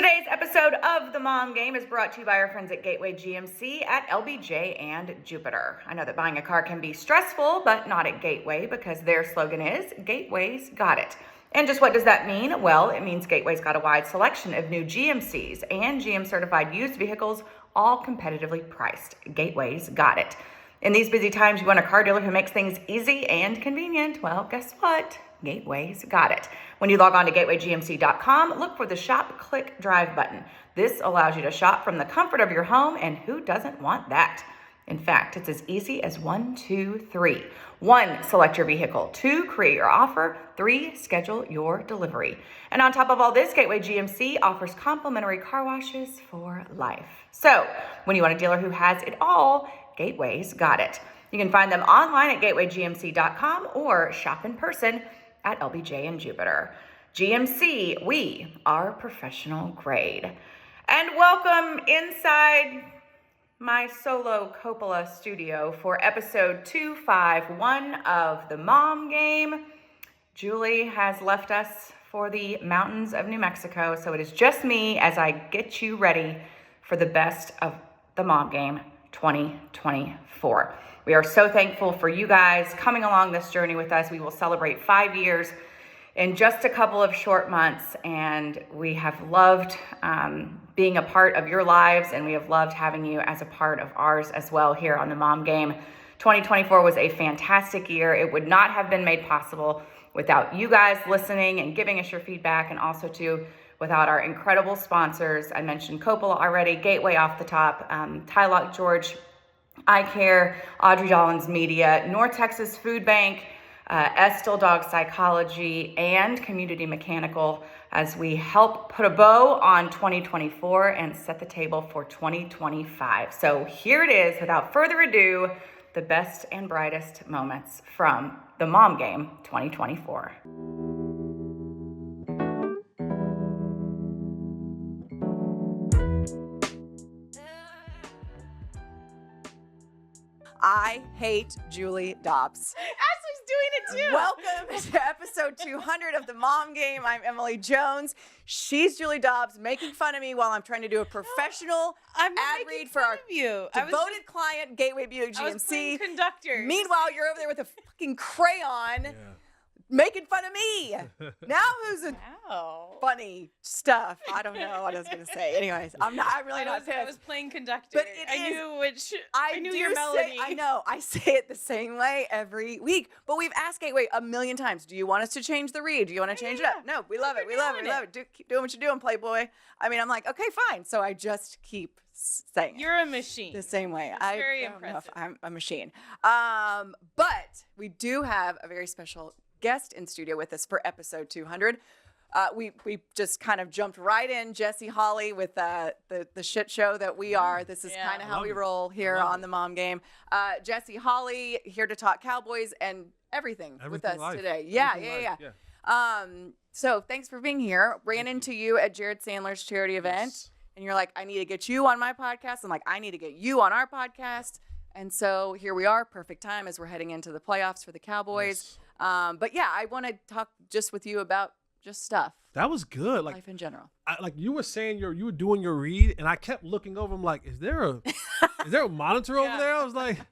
Today's episode of The Mom Game is brought to you by our friends at Gateway GMC at LBJ and Jupiter. I know that buying a car can be stressful, but not at Gateway because their slogan is, Gateway's got it. And just what does that mean? Well, it means Gateway's got a wide selection of new GMCs and GM-certified used vehicles, all competitively priced. Gateway's got it. In these busy times, you want a car dealer who makes things easy and convenient. Well, guess what? Gateway's got it. When you log on to gatewaygmc.com, look for the Shop, Click, Drive button. This allows you to shop from the comfort of your home, and who doesn't want that? In fact, it's as easy as 1, 2, 3. 1, select your vehicle. 2, create your offer. 3, schedule your delivery. And on top of all this, Gateway GMC offers complimentary car washes for life. So, when you want a dealer who has it all, Gateway's got it. You can find them online at gatewaygmc.com or shop in person at LBJ and Jupiter. GMC, we are professional grade. And welcome inside my solo Coppola studio for episode 251 of The Mom Game. Julie has left us for the mountains of New Mexico, so it is just me as I get you ready for the best of The Mom Game 2024. We are so thankful for you guys coming along this journey with us. We will celebrate 5 years in just a couple of short months, and we have loved being a part of your lives, and we have loved having you as a part of ours as well here on The Mom Game. 2024 was a fantastic year. It would not have been made possible without you guys listening and giving us your feedback, and also too without our incredible sponsors. I mentioned Coppola already, Gateway off the top, Tylock, George, Eyecare, Audrie, Dollins Media, North Texas Food Bank, Estill Dog Psychology, and Community Mechanical as we help put a bow on 2024 and set the table for 2025. So here it is, without further ado, the best and brightest moments from The Mom Game 2024. I hate Julie Dobbs. Ashley's doing it too. Welcome to episode 200 of The Mom Game. I'm Emily Jones. She's Julie Dobbs making fun of me while I'm trying to do a professional ad read for our devoted client, Gateway Buick GMC. I was playing conductor. Meanwhile, you're over there with a fucking crayon making fun of me. Now who's a funny stuff? I don't know what I was going to say. Anyways, I'm really not pissed. I was playing conductor. But I knew your melody. I know. I say it the same way every week. But we've asked Gateway a million times. Do you want us to change the read? Do you want to change it up? No, we love it. We love it. We love it. Keep doing what you're doing, Playboy. I mean, I'm like, okay, fine. So I just keep saying You're a machine. the same way. It's very impressive. I'm a machine. But we do have a very special guest in studio with us for episode 200. We just kind of jumped right in, Jesse Holly, with the shit show that we are. This is kind of how we roll here on The Mom Game. Jesse Holly here to talk Cowboys and everything with us life. today. Yeah. So thanks for being here. Ran into you at Jared Sandler's charity event, and you're like, I need to get you on my podcast. I'm like, I need to get you on our podcast. And so here we are, perfect time as we're heading into the playoffs for the Cowboys. But yeah, I want to talk just with you about just stuff. That was good. Like life in general. Like you were saying, you were doing your read, and I kept looking over. I'm like, is there a monitor over there? I'm like,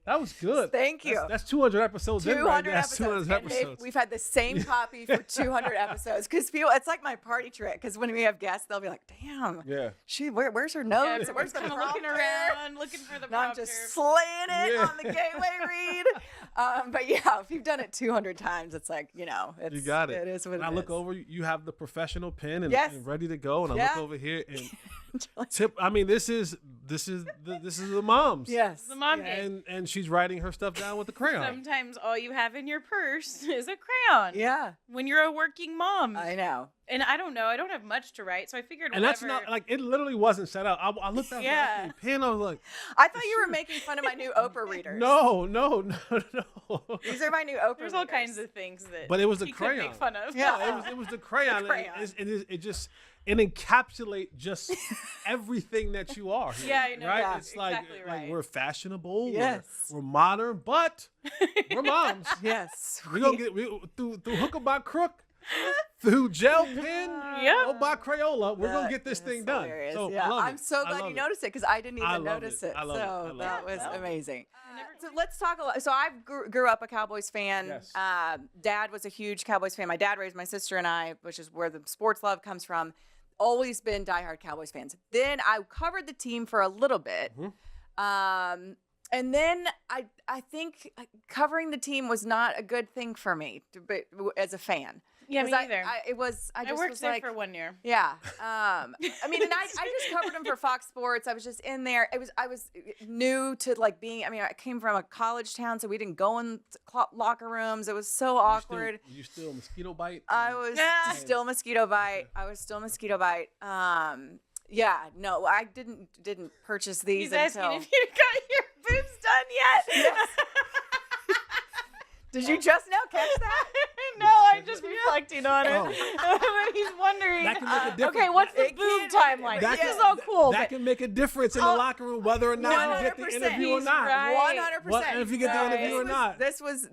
that was good. Thank you. That's 200 episodes. 200 That's 200 episodes. And we've had the same copy for 200 episodes because it's like my party trick. Because when we have guests, they'll be like, "Damn, where's her notes? Yeah, where's the kind of prompter?" looking around, looking for the Now I'm prompter. just slaying it on the Gateway read. But yeah, if you've done it 200 times, it's like, you got it. It is what it is. I look over, you have the professional pen and ready to go, and I look over here and tip. I mean, this is the moms. Yes, the Mom Game. And she's writing her stuff down with the crayon. Sometimes all you have in your purse is a crayon. Yeah. When you're a working mom. I know. And I don't know. I don't have much to write, so I figured and whatever. That's not, like, it literally wasn't set out. I looked at the pen, I was like. I thought you were making fun of my new Oprah readers. No. These are my new Oprah There's readers. all kinds of things that but it was the he crayon. could make fun of. Yeah. It was the crayon. It encapsulate just everything that you are. Here, Yeah, I know. Right? Yeah, it's like, exactly right. we're fashionable. Yes. We're modern, but we're moms. Yes. We're gonna get through hook or by crook. through gel pen. Yep. Oh, by Crayola, we're gonna That get this is thing done. hilarious. So yeah. I love I'm it. so I glad love you it. noticed it because I didn't I even love notice it. it. I love it. I So love that it. was I love it. amazing. So let's talk a lot. So I grew up a Cowboys fan. Yes. Dad was a huge Cowboys fan. My dad raised my sister and I, which is where the sports love comes from. Always been diehard Cowboys fans. Then I covered the team for a little bit. And then I think covering the team was not a good thing for me as a fan. Yeah, me 'Cause either. I just worked was there like, for 1 year. yeah. I mean, and I just covered them for Fox Sports. I was just in there. I was new to like being. I mean, I came from a college town, so we didn't go in locker rooms. It was so awkward. You still mosquito bite? I was still mosquito bite. Yeah, no, I didn't purchase these He's asking until. if you got your boobs done yet. Yes. Did you just now catch that? No, I'm just reflecting on it. Oh. But he's wondering. That can make a difference. Okay, what's the It boob can- timeline? That This can- is all cool. That but can make a difference in the locker room, whether or not you get the 100%. interview or He's not. right. 100%. What if you get the Right. interview or not?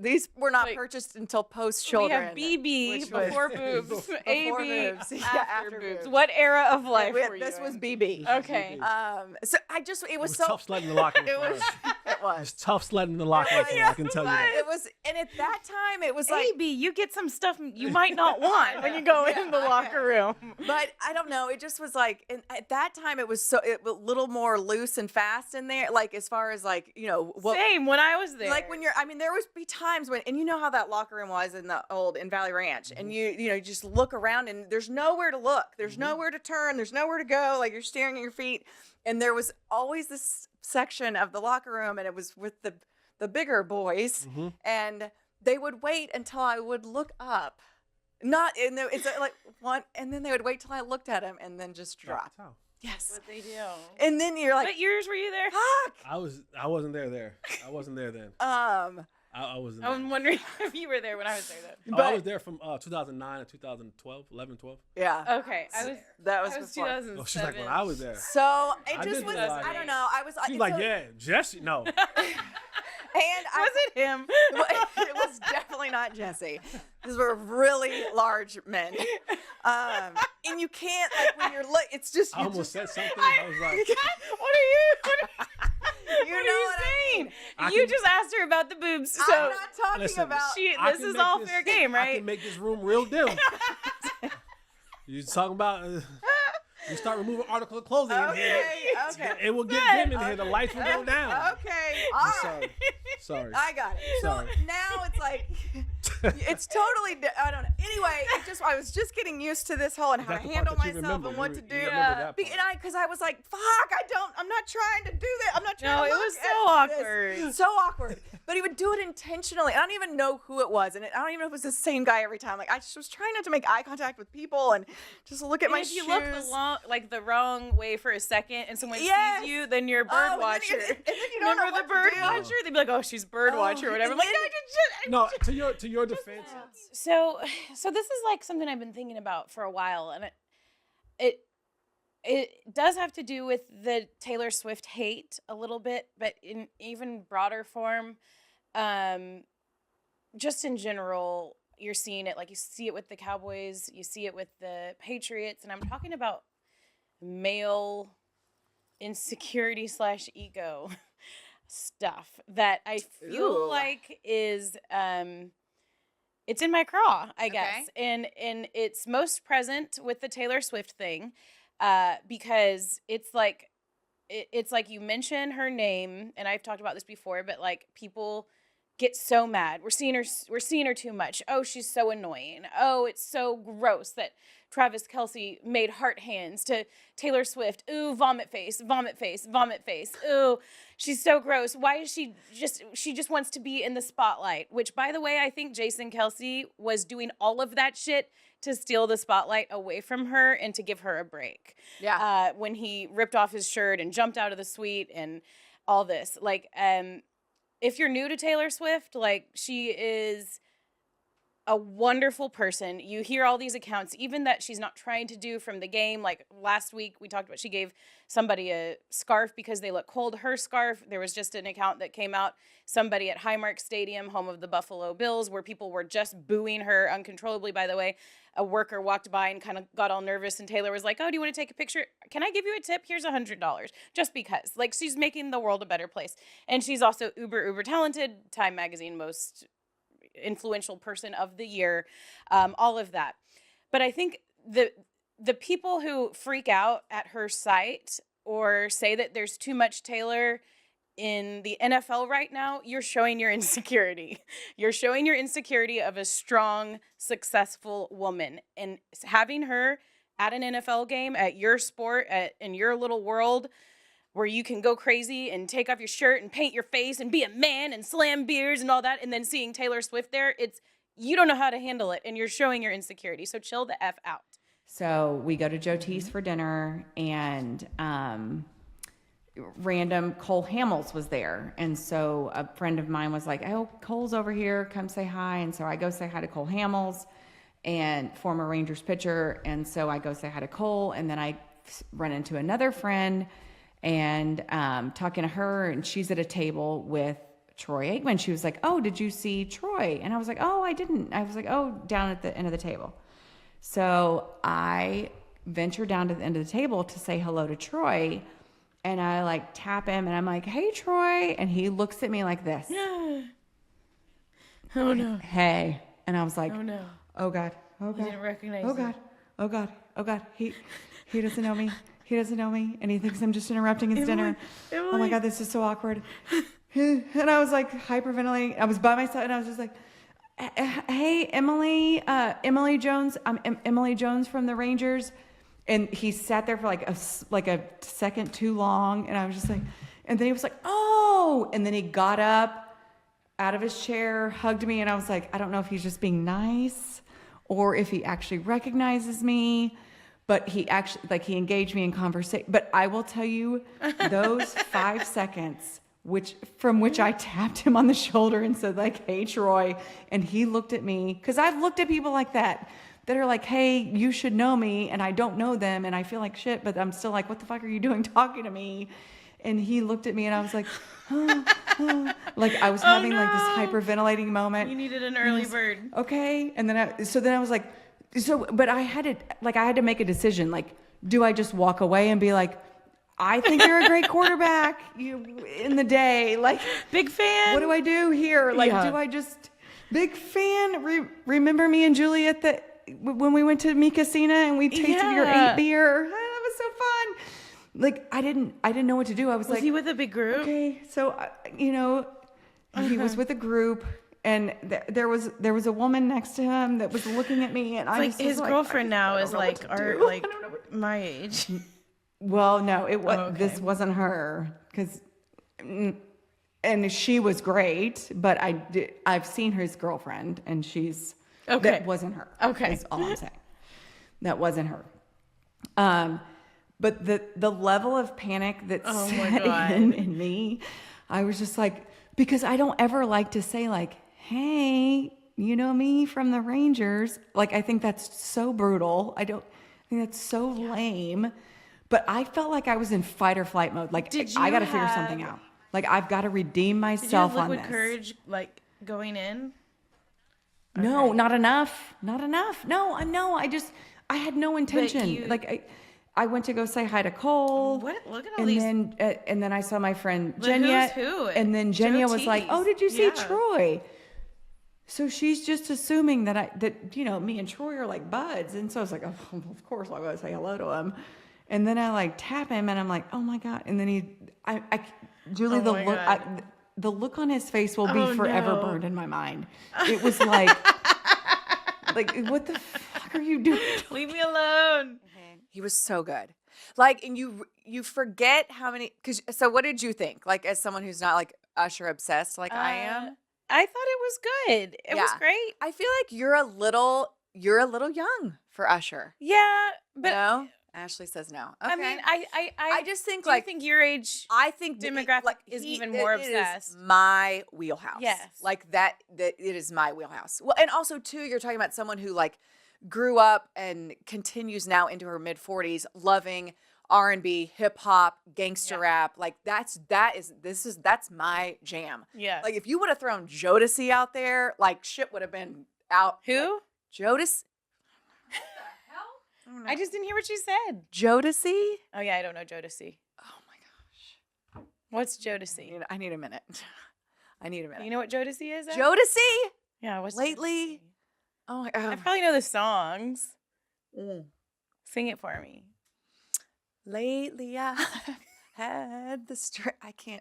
These were not Like, purchased until post we children. have BB which was- before boobs, Before AB boobs. Yeah, after after boobs. boobs. What era of life were you This in? was BB. Okay. So it was so tough sledding in the locker room. it for was her. it It's was tough sledding in the locker room. for her, I can tell you that. it was, and at that time it was like, AB, you get some stuff you might not want when you go in the locker room. but I don't know. It just was like, and at that time it was a little more loose and fast in there. Like as far as like Same when I was there. like when you're, I mean, there would be times when, and you know how that locker room was in Valley Ranch, and you just look around and there's nowhere to look, there's nowhere to turn, there's nowhere to go. Like you're staring at your feet, and there was always this section of the locker room, and it was with the bigger boys, and they would wait until I would look up, it's like one, and then they would wait till I looked at him, and then just drop. That's how. Yes, what they do. and then you're like, What years were you there? fuck. I wasn't there. I wasn't there then. I wasn't there. I'm wondering if you were there when I was there though. I was there from 2009 to 2012, 11, 12. Yeah. Okay, That was I was before. 2007. Oh, she's like, when I was there. So it I just did was, realize I don't know. I was She's like, so- yeah, Jesse. No. And Was it him? it was definitely not Jesse. These were really large men. And you can't, like, when you're it's just, I almost said something. I was like, What are you? you What know are you what I saying? mean? I You can- just asked her about the boobs, so I'm not talking Listen, about. I this can is make all this- fair game, I right? can make this room real dim. You talking about? You start removing article of clothing in here. Okay. It will get dim in here. The lights will go down. Okay. I'm All sorry. right. Sorry. I got it. So Sorry. now it's like, it's totally, I don't know. Anyway, I was just getting used to this whole and how That's to the part handle that you myself remember. and what You to do. remember that part. Because I was like, fuck, I'm not trying to do that. I'm not trying No, to it look was at so this. awkward. So awkward. But he would do it intentionally. I don't even know who it was. And I don't even know if it was the same guy every time. Like, I just was trying not to make eye contact with people and just look at And my if shoes. you look the wrong way for a second and someone Yes. sees you, then you're a bird Oh, and then watcher. you- and then you don't know Remember the what to bird do. watcher? They'd be like, "Oh, she's bird watcher or whatever." I'm and like, then- "No, No, to your defense. So this is like something I've been thinking about for a while, and it does have to do with the Taylor Swift hate a little bit, but in even broader form, just in general, you're seeing it. Like you see it with the Cowboys, you see it with the Patriots, and I'm talking about male insecurity / ego stuff that I feel Ooh. like is it's in my craw, I guess. And it's most present with the Taylor Swift thing, because it's like you mention her name, and I've talked about this before, but like people get so mad. We're seeing her too much. Oh, she's so annoying. Oh, it's so gross that Travis Kelce made heart hands to Taylor Swift. Ooh, vomit face, vomit face, vomit face. Ooh, she's so gross. Why is she just wants to be in the spotlight? Which, by the way, I think Jason Kelce was doing all of that shit to steal the spotlight away from her and to give her a break. Yeah. When he ripped off his shirt and jumped out of the suite and all this. Like, if you're new to Taylor Swift, like she is a wonderful person. You hear all these accounts, even that she's not trying to do from the game. Like last week, we talked about she gave somebody a scarf because they look cold. Her scarf, there was just an account that came out, somebody at Highmark Stadium, home of the Buffalo Bills, where people were just booing her uncontrollably, by the way. A worker walked by and kind of got all nervous, and Taylor was like, oh, do you want to take a picture? Can I give you a tip? Here's $100. Just because. Like, she's making the world a better place. And she's also uber talented. Time Magazine most influential person of the year, all of that. But I think the people who freak out at her site or say that there's too much Taylor in the NFL right now, you're showing your insecurity. You're showing your insecurity of a strong, successful woman. And having her at an NFL game, at your sport, in your little world, where you can go crazy and take off your shirt and paint your face and be a man and slam beers and all that, and then seeing Taylor Swift there, you don't know how to handle it, and you're showing your insecurity. So chill the F out. So we go to Joe T's for dinner, and random Cole Hamels was there. And so a friend of mine was like, oh, Cole's over here, come say hi. And so I go say hi to Cole Hamels, and former Rangers pitcher. And so I go say hi to Cole, and then I run into another friend and talking to her, and she's at a table with Troy Aikman. She was like, oh, did you see Troy? And I was like, oh, I didn't. I was like, oh, down at the end of the table. So I venture down to the end of the table to say hello to Troy, and I like tap him, and I'm like, hey, Troy. And he looks at me like this. Oh, no. Hey. And I was like, oh, no. Oh, God. Oh, God. I didn't recognize Oh, God. Oh, God. Oh, God. He doesn't know me. He doesn't know me, and he thinks I'm just interrupting his dinner. Oh my God, this is so awkward. And I was like hyperventilating. I was by myself, and I was just like, hey, Emily Jones. I'm Emily Jones from the Rangers. And he sat there for like a second too long, and I was just like, and then he was like, oh, and then he got up out of his chair, hugged me, and I was like, I don't know if he's just being nice or if he actually recognizes me. But he actually, like, he engaged me in conversation. But I will tell you, those 5 seconds, from which I tapped him on the shoulder and said, like, hey, Troy. And he looked at me, because I've looked at people like that are like, hey, you should know me, and I don't know them, and I feel like shit, but I'm still like, what the fuck are you doing talking to me? And he looked at me, and I was like, like I was having like this hyperventilating moment. You needed an early bird. Okay. And then I was like, but I had to make a decision. Like, do I just walk away and be like, I think you're a great quarterback in the day. Like, big fan. What do I do here? Like, do I just, big fan? Remember me and Julie when we went to Mi Casina and we tasted your 8 beer? That was so fun. Like, I didn't know what to do. I was like, he with a big group? Okay. So, he was with a group. And there was a woman next to him that was looking at me, and I like his girlfriend now is like my age. Well, no, it was. Okay. This wasn't her, and she was great, but I've seen his girlfriend, and she's okay. That wasn't her. Okay, is all I'm saying. That wasn't her. But the level of panic that set in me, I was just like, because I don't ever like to say like, hey, you know me from the Rangers. Like, I think that's so brutal. I think that's so lame. But I felt like I was in fight or flight mode. Like, I got to figure something out. Like, I've got to redeem myself on this. Did you have liquid courage, like, going in? No, okay. Not enough. Not enough. No, I had no intention. I went to go say hi to Cole. Look at all these. And then I saw my friend Jenya. Who's who? And then Jenya was like, oh, did you see Troy? So she's just assuming that me and Troy are like buds. And so I was like, oh, of course I'll go say hello to him. And then I like tap him, and I'm like, oh my God. And then Julie, the look on his face will be forever burned in my mind. It was like, what the fuck are you doing? Leave me alone. He was so good. Like, and you forget how many, so what did you think? Like, as someone who's not like Usher obsessed like I am? I thought it was good. It was great. I feel like you're a little young for Usher. Yeah, but Ashley says no. Okay. I mean, I just think do you like think your age I think demographic is even more it is obsessed. my wheelhouse. Yes. Like that it is my wheelhouse. Well, and also too, you're talking about someone who like grew up and continues now into her mid 40s loving R&B, hip hop, gangster rap. Like that's my jam. Yeah. Like if you would have thrown Jodeci out there, like shit would have been out. Who? Like, Jodeci. I just didn't hear what you said. Jodeci? Oh yeah, I don't know Jodeci. Oh my gosh. What's Jodeci? I need a minute. I need a minute. You know what Jodeci is? Ed? Jodeci? Yeah, what's Lately? Jodeci? Oh my I god. probably know the songs. Sing it for me. Lately I had the I can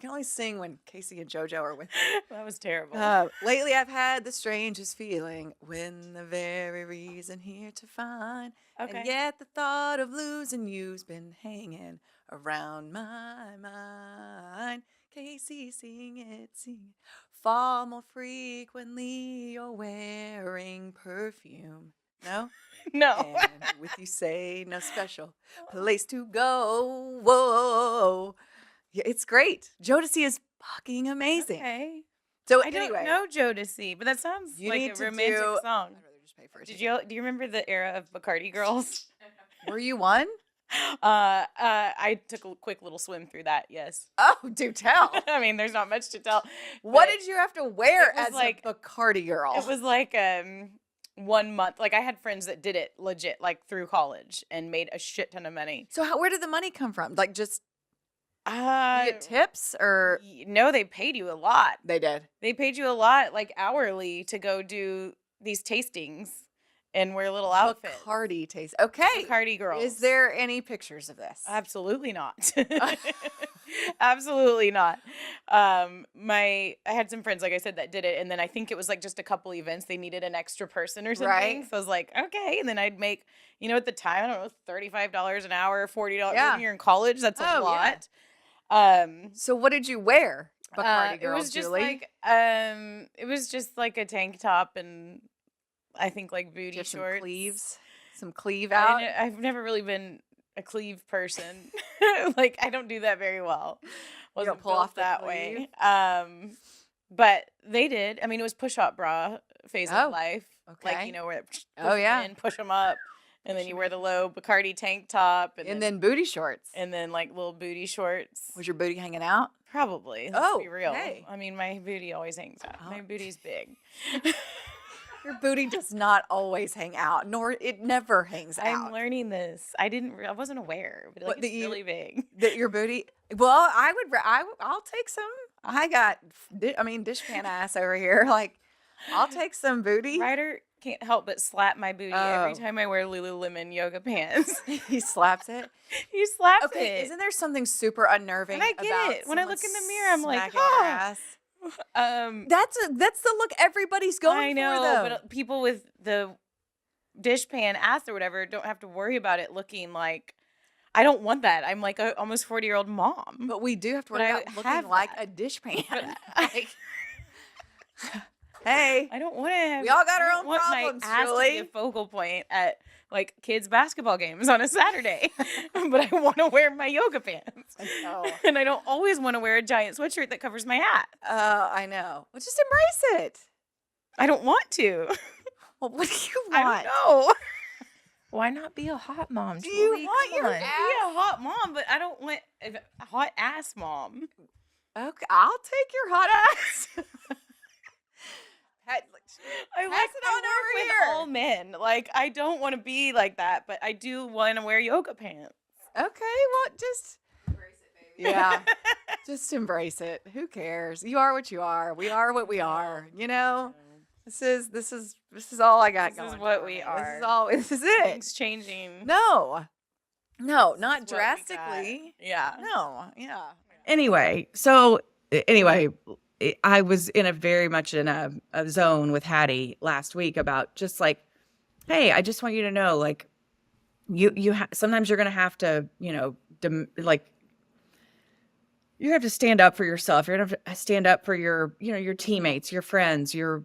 only sing when Casey and JoJo are with me. That was terrible. Lately I've had the strangest feeling when the very reason here to find. Okay. And yet the thought of losing you's been hanging around my mind. Casey, sing it, sing it. Far more frequently you're wearing perfume. No? No. And with you say no special place to go. Whoa. Yeah, it's great. Jodeci is fucking amazing. Okay. So I anyway, don't know Jodeci, but that sounds You like need a to romantic do- song. I'd rather just pay for it. Do you remember the era of Bacardi girls? Were you one? I took a quick little swim through that. Yes. Oh, do tell. I mean, there's not much to tell. What but did you have to wear it was as like- a Bacardi girl? It was like 1 month. Like I had friends that did it legit, like through college, and made a shit ton of money. So where did the money come from? Like just did you Uh, get tips or no, they paid you a lot. they did? They paid you a lot, like hourly, to go do these tastings and wear little outfits. Bacardi taste. Okay. Bacardi girls. Is there any pictures of this? Absolutely not. Absolutely not. I had some friends, like I said, that did it, and then I think it was like just a couple events they needed an extra person or something. Right. So I was like, okay, and then I'd make, at the time, I don't know, $35 an hour, $40 Yeah. when you're in college. That's a Oh, yeah. lot. So what did you wear? Bacardi It girl, was just Julie? like it was just like a tank top and I think like Do you booty have some shorts. cleaves? Some cleave out? I've never really been a cleave person. Like I don't do that very well. Wasn't pull built off the that sleeve? way. But they did. I mean, it was push-up bra phase Oh, of life. okay. Like where it Oh, yeah. and push them up, and then you wear the low Bacardi tank top, And then booty shorts. and then like little booty shorts. Was your booty hanging out? Probably. Let's Oh, be real. okay. I mean, my booty always hangs out. Oh. My booty's big. Your booty does not always hang out, nor it never hangs I'm out. learning this. I wasn't aware, but What, like, that it's you- really big. That your booty. Well, I'll take some. I got, dishpan ass over here. Like, I'll take some booty. Ryder can't help but slap my booty every Oh. time I wear Lululemon yoga pants. He slaps it. He slaps Okay, it. isn't there something super unnerving? And I get about it. When I someone look in the mirror, I'm like, smacking your "Oh." ass? That's That's the look everybody's going I know, for, though. but people with the dishpan ass or whatever don't have to worry about it looking like. I don't want that. I'm like a almost 40-year-old mom. But we do have to But worry I about looking have like that. a dishpan. But Like, hey, I don't want to have. We all got our I don't own want problems, my ass to be Julie. a focal point at like kids' basketball games on a Saturday, but I want to wear my yoga pants, know. and I don't always want to wear a giant sweatshirt that covers my hat. I know. Well, just embrace it. I don't want to. Well, what do you I want? don't know. Why not be a hot mom? Do you Julie? want Come your on. Be a hot mom, but I don't want a hot ass mom. Okay, I'll take your hot ass. I like Pass it I on work over with here. all men. Like I don't want to be like that, but I do want to wear yoga pants. Okay, well, just embrace it, baby. Yeah, just embrace it. Who cares? You are what you are. We are what we are. You know, this is all I got This going. is what for we me. are. This is all. This is it. Things changing. No, not This is what we got. drastically. Yeah. No, yeah. Anyway, I was in a very much in a zone with Hattie last week about just like, hey, I just want you to know, like, sometimes you're gonna have to, like, you have to stand up for yourself. You're gonna have to stand up for your, your teammates, your friends, your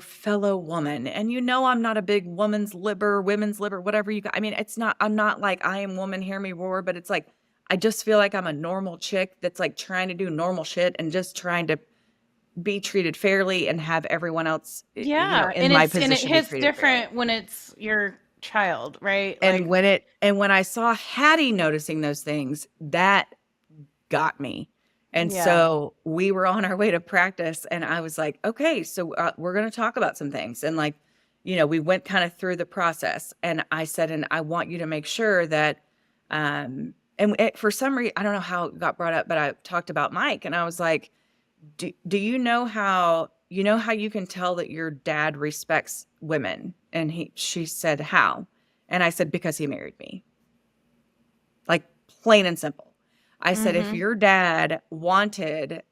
fellow woman. And I'm not a big women's liber, whatever you got. I mean, I'm not like I am woman, hear me roar, but it's like, I just feel like I'm a normal chick that's like trying to do normal shit and just trying to be treated fairly and have everyone else, Yeah, in my position and it be hits treated fairly. different when it's your child, right? And when I saw Hattie noticing those things, that got me. And Yeah. so we were on our way to practice and I was like, okay, so we're going to talk about some things. And like, we went kind of through the process and I said, and I want you to make sure that, for some reason, I don't know how it got brought up, but I talked about Mike and I was like, do you know how you can tell that your dad respects women? And she said, how? And I said, because he married me. Like plain and simple. I said, if your dad wanted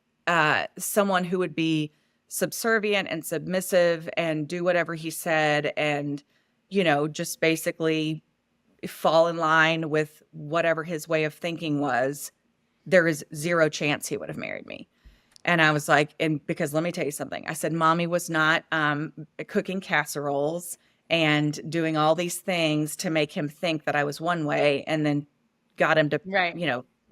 someone who would be subservient and submissive and do whatever he said and, just basically fall in line with whatever his way of thinking was, there is zero chance he would have married me. And I was like, and because let me tell you something, I said, Mommy was not cooking casseroles and doing all these things to make him think that I was one way and then got him to, Right.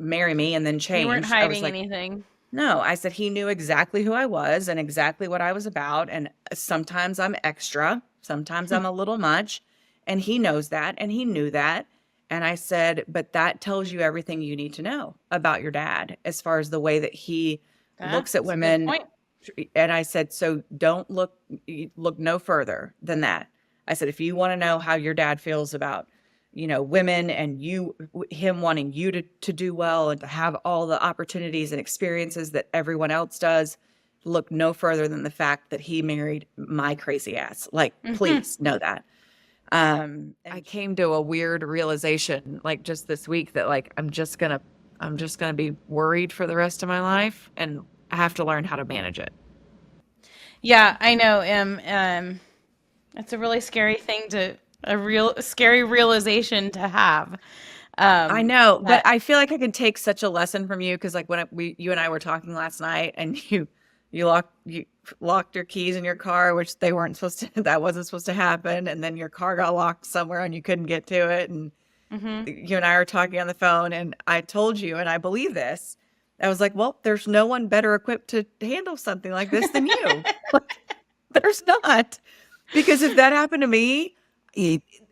marry me and then change. You weren't I was hiding like, anything. no, I said he knew exactly who I was and exactly what I was about. And sometimes I'm extra, sometimes I'm a little much. And he knows that and he knew that. And I said, but that tells you everything you need to know about your dad as far as the way that he looks at That's a good women. point. And I said, so don't look no further than that. I said, if you want to know how your dad feels about women and him wanting you to do well and to have all the opportunities and experiences that everyone else does, look no further than the fact that he married my crazy ass. Like, please know that. I came to a weird realization, like just this week, that like, I'm just gonna be worried for the rest of my life and I have to learn how to manage it. Yeah, I know. It's a really scary scary realization to have. I know, but I feel like I can take such a lesson from you because, like, when you and I were talking last night, and you locked your keys in your car, which they weren't supposed to. That wasn't supposed to happen, and then your car got locked somewhere and you couldn't get to it, and you and I were talking on the phone, and I told you, and I believe this. I was like, well, there's no one better equipped to handle something like this than you. There's not, because if that happened to me,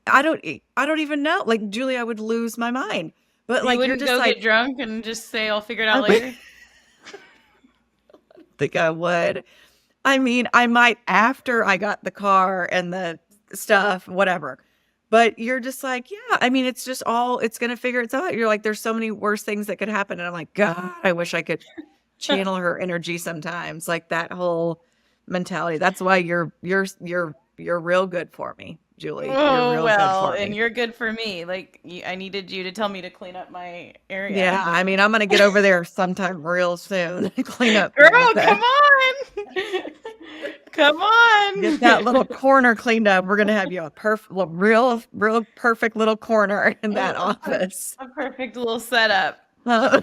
I don't even know. Like, Julie, I would lose my mind. But like, you wouldn't you're just go like, get drunk and just say, "I'll figure it out later." think I would. I mean, I might after I got the car and the stuff, whatever. But you're just like, yeah, I mean, it's going to figure itself out. You're like, there's so many worse things that could happen. And I'm like, God, I wish I could channel her energy sometimes. Like that whole mentality. That's why you're real good for me, Julie. You're Oh, real well, good for and me. you're good for me. Like, I needed you to tell me to clean up my area. Yeah, I mean, I'm going to get over there sometime real soon and clean up. Girl, that. come on. Come on. Get that little corner cleaned up. We're going to have you a real perfect little corner in that office. A perfect little setup. No.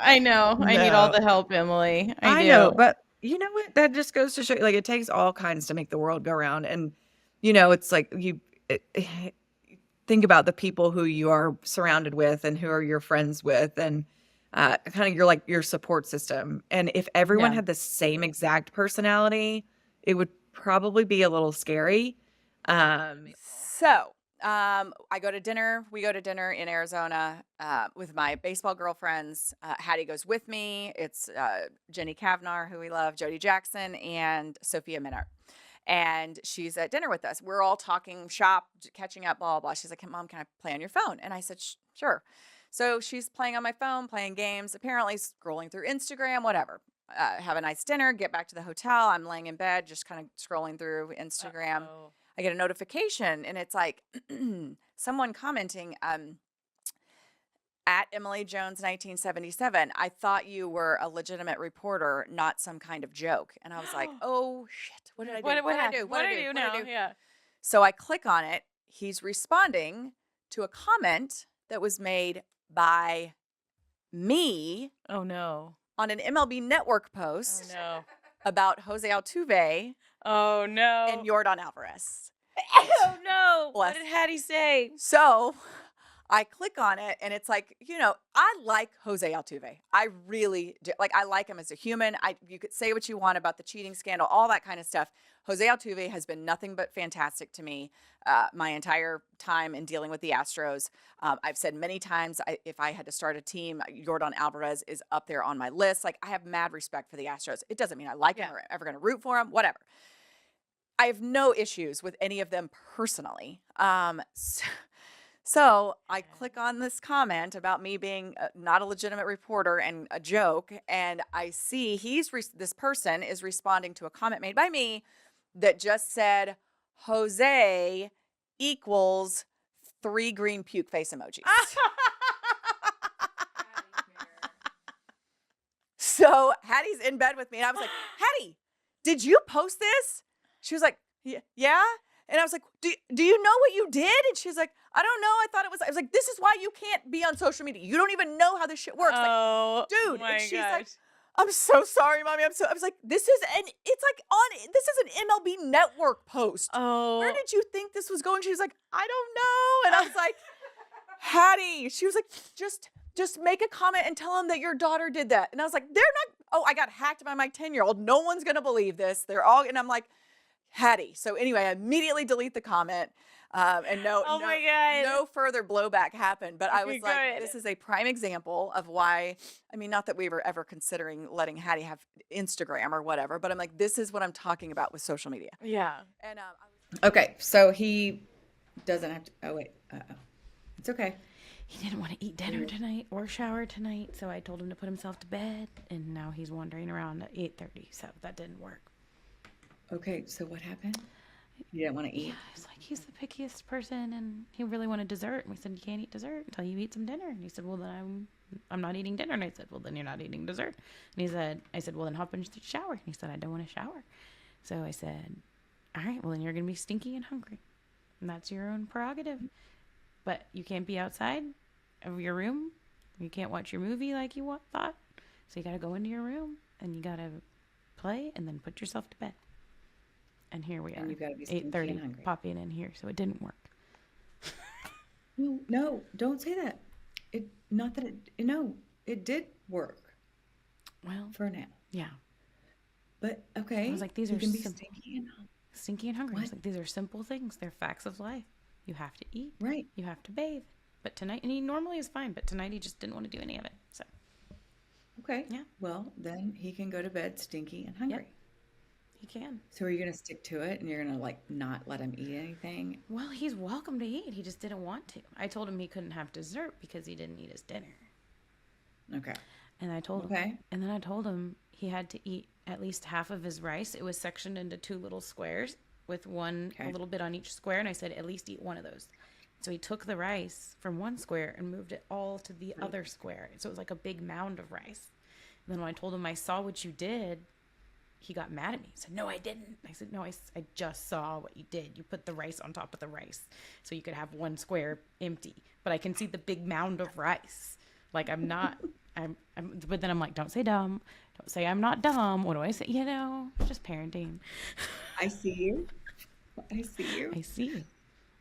I know. I need all the help, Emily. I do. know, but you know what? That just goes to show you, like, it takes all kinds to make the world go round. And, it's like think about the people who you are surrounded with and who are your friends with and kind of your support system. And if everyone had the same exact personality, it would probably be a little scary. So, I go to dinner. We go to dinner in Arizona with my baseball girlfriends. Hattie goes with me. It's Jenny Kavnar, who we love, Jody Jackson, and Sophia Minart. And she's at dinner with us. We're all talking shop, catching up, blah, blah, blah. She's like, Mom, can I play on your phone? And I said, sure. So she's playing on my phone, playing games, apparently scrolling through Instagram, whatever. Have a nice dinner, get back to the hotel. I'm laying in bed, just kind of scrolling through Instagram. Uh-oh. I get a notification and it's like someone commenting at Emily Jones 1977. I thought you were a legitimate reporter, not some kind of joke. And I was like, oh shit, what did I do? What did I do? What did I do now? Yeah. So I click on it. He's responding to a comment that was made by me Oh no. on an MLB Network Oh post no. about Jose Altuve Oh no. and Yordan Alvarez. Oh no. Bless. What did Hattie say? So I click on it and it's like, I like Jose Altuve. I really do. Like, I like him as a human. You could say what you want about the cheating scandal, all that kind of stuff. Jose Altuve has been nothing but fantastic to me my entire time in dealing with the Astros. I've said many times, if I had to start a team, Yordan Alvarez is up there on my list. Like, I have mad respect for the Astros. It doesn't mean I like him or ever going to root for him, whatever. I have no issues with any of them personally. So I click on this comment about me being not a legitimate reporter and a joke, and I see this person is responding to a comment made by me that just said Jose equals 3 green puke face emojis. So Hattie's in bed with me, and I was like, Hattie, did you post this? She was like, yeah. And I was like, do you know what you did? And she was like, I don't know. I was like, this is why you can't be on social media. You don't even know how this shit works. Oh, like, dude. my And she's gosh. like, I'm so sorry, mommy. I was like, this is an MLB Network post. Oh. Where did you think this was going? She was like, I don't know. And I was like, Hattie, she was like, just make a comment and tell them that your daughter did that. And I was like, I got hacked by my 10-year-old. No one's going to believe this. And I'm like, Hattie. So anyway, I immediately delete the comment. And no further blowback happened. But I was Okay, like, good. this is a prime example of why, not that we were ever considering letting Hattie have Instagram or whatever, but I'm like, this is what I'm talking about with social media. Yeah. And Okay, so he doesn't have to. Oh wait, it's okay. He didn't want to eat dinner tonight or shower tonight, so I told him to put himself to bed, and now he's wandering around at 8:30, so that didn't work. Okay, so what happened? You didn't want to eat? He's like, he's the pickiest person, and he really wanted dessert. And we said, you can't eat dessert until you eat some dinner. And he said, well, then I'm not eating dinner. And I said, well, then you're not eating dessert. And I said, well, then hop in the shower. And he said, I don't want to shower. So I said, all right, well, then you're going to be stinky and hungry. And that's your own prerogative. But you can't be outside of your room. You can't watch your movie like you thought. So you got to go into your room, and you got to play, and then put yourself to bed. And here we are, And you gotta be stinky and 8:30, hungry. popping in here, so it didn't work. No, don't say that. It did work Well, for now. yeah. But okay, I was like, these you are can be simple. Stinky and hungry. I was What? like, these are simple things. They're facts of life. You have to eat. right. You have to bathe. But tonight, and he normally is fine, but tonight he just didn't want to do any of it. So, Okay. Yeah. Well, then he can go to bed stinky and hungry. he can. So are you gonna stick to it, and you're gonna like not let him eat anything? Well, he's welcome to eat. He just didn't want to. I told him he couldn't have dessert because he didn't eat his dinner. Okay. And I told him. Okay. And then I told him he had to eat at least half of his rice. It was sectioned into 2 little squares with a little bit on each square. And I said, at least eat one of those. So he took the rice from one square and moved it all to the other square. So it was like a big mound of rice. And then when I told him I saw what you did, he got mad at me. He said, no, I didn't. I said, no, I just saw what you did. You put the rice on top of the rice so you could have one square empty. But I can see the big mound of rice. Like, I'm not, but then I'm like, don't say dumb. Don't say I'm not dumb. What do I say? Just parenting. I see you. I see you. I see.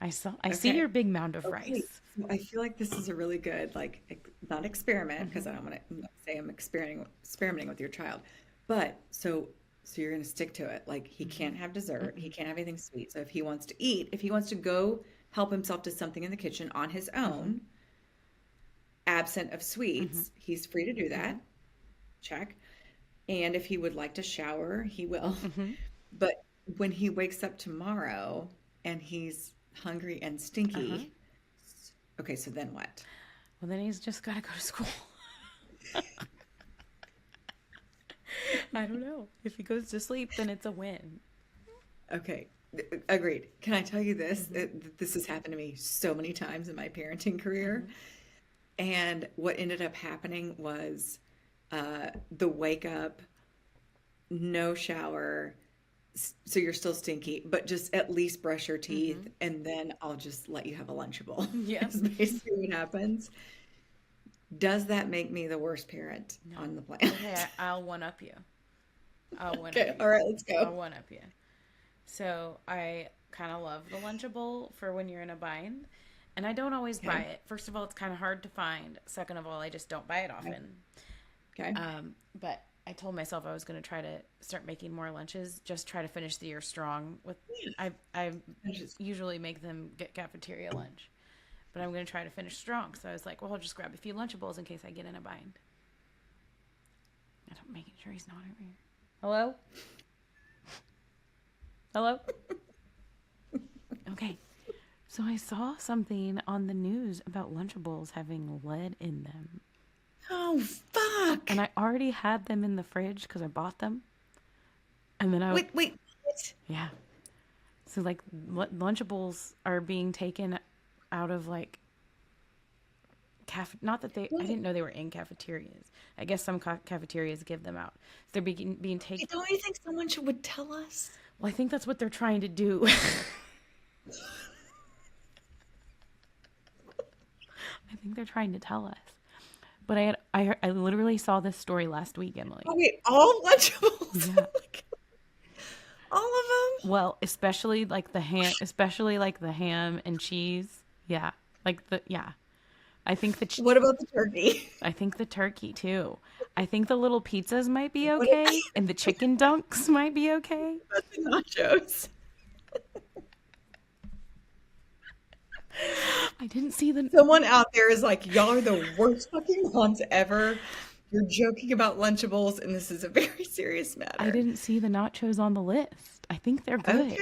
I see your big mound of rice. So I feel like this is a really good, like, not experiment, because I don't want to say I'm experimenting with your child. But so you're going to stick to it. Like, he can't have dessert. He can't have anything sweet. So if he wants to eat, if he wants to go help himself to something in the kitchen on his own, absent of sweets, he's free to do that. Check. And if he would like to shower, he will. But when he wakes up tomorrow and he's hungry and stinky, okay, so then what? Well, then he's just got to go to school. I don't know. If he goes to sleep, then it's a win. Okay, agreed. Can I tell you this? This has happened to me so many times in my parenting career. And what ended up happening was the wake up, no shower, so you're still stinky, but just at least brush your teeth, and then I'll just let you have a Lunchable. Yeah. Is basically what happens. Does that make me the worst parent on the planet? Okay, I'll one up you. Okay, all right, let's I'll go. one up you. So I kind of love the Lunchable for when you're in a bind. And I don't always buy it. First of all, it's kind of hard to find. Second of all, I just don't buy it often. Okay. But I told myself I was going to try to start making more lunches. Just try to finish the year strong. I usually make them get cafeteria lunch, but I'm going to try to finish strong. So I was like, well, I'll just grab a few Lunchables in case I get in a bind. I'm making sure he's not over here. Hello? Hello? Okay. So I saw something on the news about Lunchables having lead in them. Oh, fuck. And I already had them in the fridge because I bought them. And then Wait, what? yeah. So like Lunchables are being taken out of like not that I didn't know they were in cafeterias. I guess some cafeterias give them out. They're being taken. Don't you think someone would tell us? Well, I think that's what they're trying to do. I think they're trying to tell us. But I literally saw this story last week, Emily. Oh, wait, all Lunchables? Yeah. All of them? Well, especially like the ham and cheese. Yeah. I think What about the turkey? I think the turkey too. I think the little pizzas might be okay, and the chicken dunks might be okay. That's the nachos. I didn't see the. Someone out there is like, y'all are the worst fucking moms ever. You're joking about Lunchables, and this is a very serious matter. I didn't see the nachos on the list. I think they're good.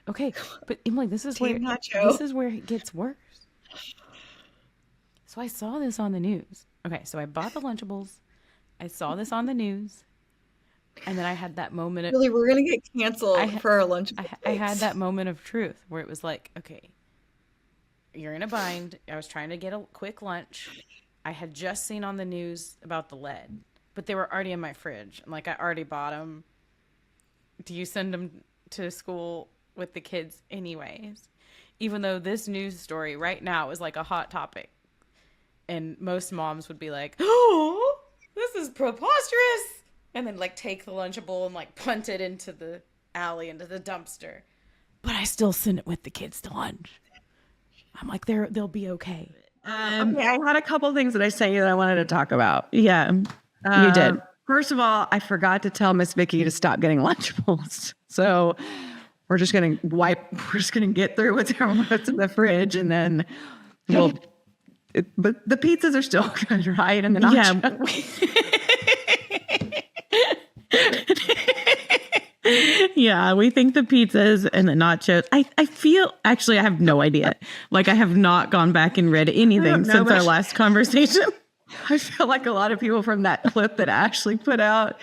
Okay, but Emily, this is where it gets worse. So I saw this on the news. Okay, so I bought the Lunchables. I saw this on the news, and then I had that moment of really, we're gonna get canceled for our Lunchables. I had that moment of truth where it was like, okay, you're in a bind. I was trying to get a quick lunch. I had just seen on the news about the lead, but they were already in my fridge. I'm like, I already bought them. Do you send them to school with the kids anyways? Even though this news story right now is like a hot topic. And most moms would be like, oh, this is preposterous. And then like take the Lunchable and like punt it into the alley, into the dumpster. But I still send it with the kids to lunch. I'm like, they'll be okay. Okay, I had a couple things that I sent you that I wanted to talk about. Yeah, you did. First of all, I forgot to tell Miss Vicky to stop getting Lunchables. So we're just gonna get through what's in the fridge, and then but the pizzas are still good, right? And the nachos. Yeah, we think the pizzas and the nachos. I feel, actually, I have no idea. Like, I have not gone back and read anything since our last conversation. I feel like a lot of people from that clip that Ashley put out,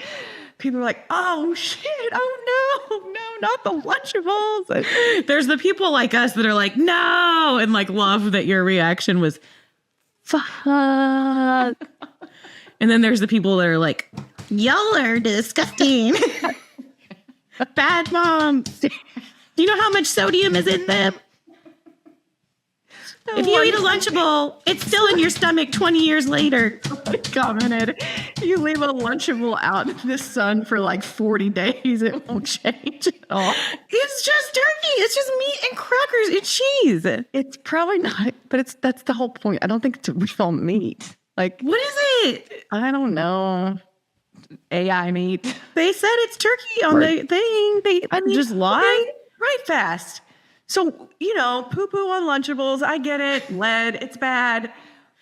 people are like, oh shit, oh no, not the Lunchables. There's the people like us that are like, no, and like love that your reaction was, fuck. And then there's the people that are like, y'all are disgusting. Bad moms. Do you know how much sodium is in them? If you eat a Lunchable, it's still in your stomach 20 years later. Commented, you leave a Lunchable out in the sun for like 40 days, it won't change at all. It's just turkey. It's just meat and crackers and cheese. It's probably not, but that's the whole point. I don't think it's real meat. Like, what is it? I don't know. AI meat. They said it's turkey on the thing. They just lie. Right fast. So, poo-poo on Lunchables. I get it. Lead, it's bad.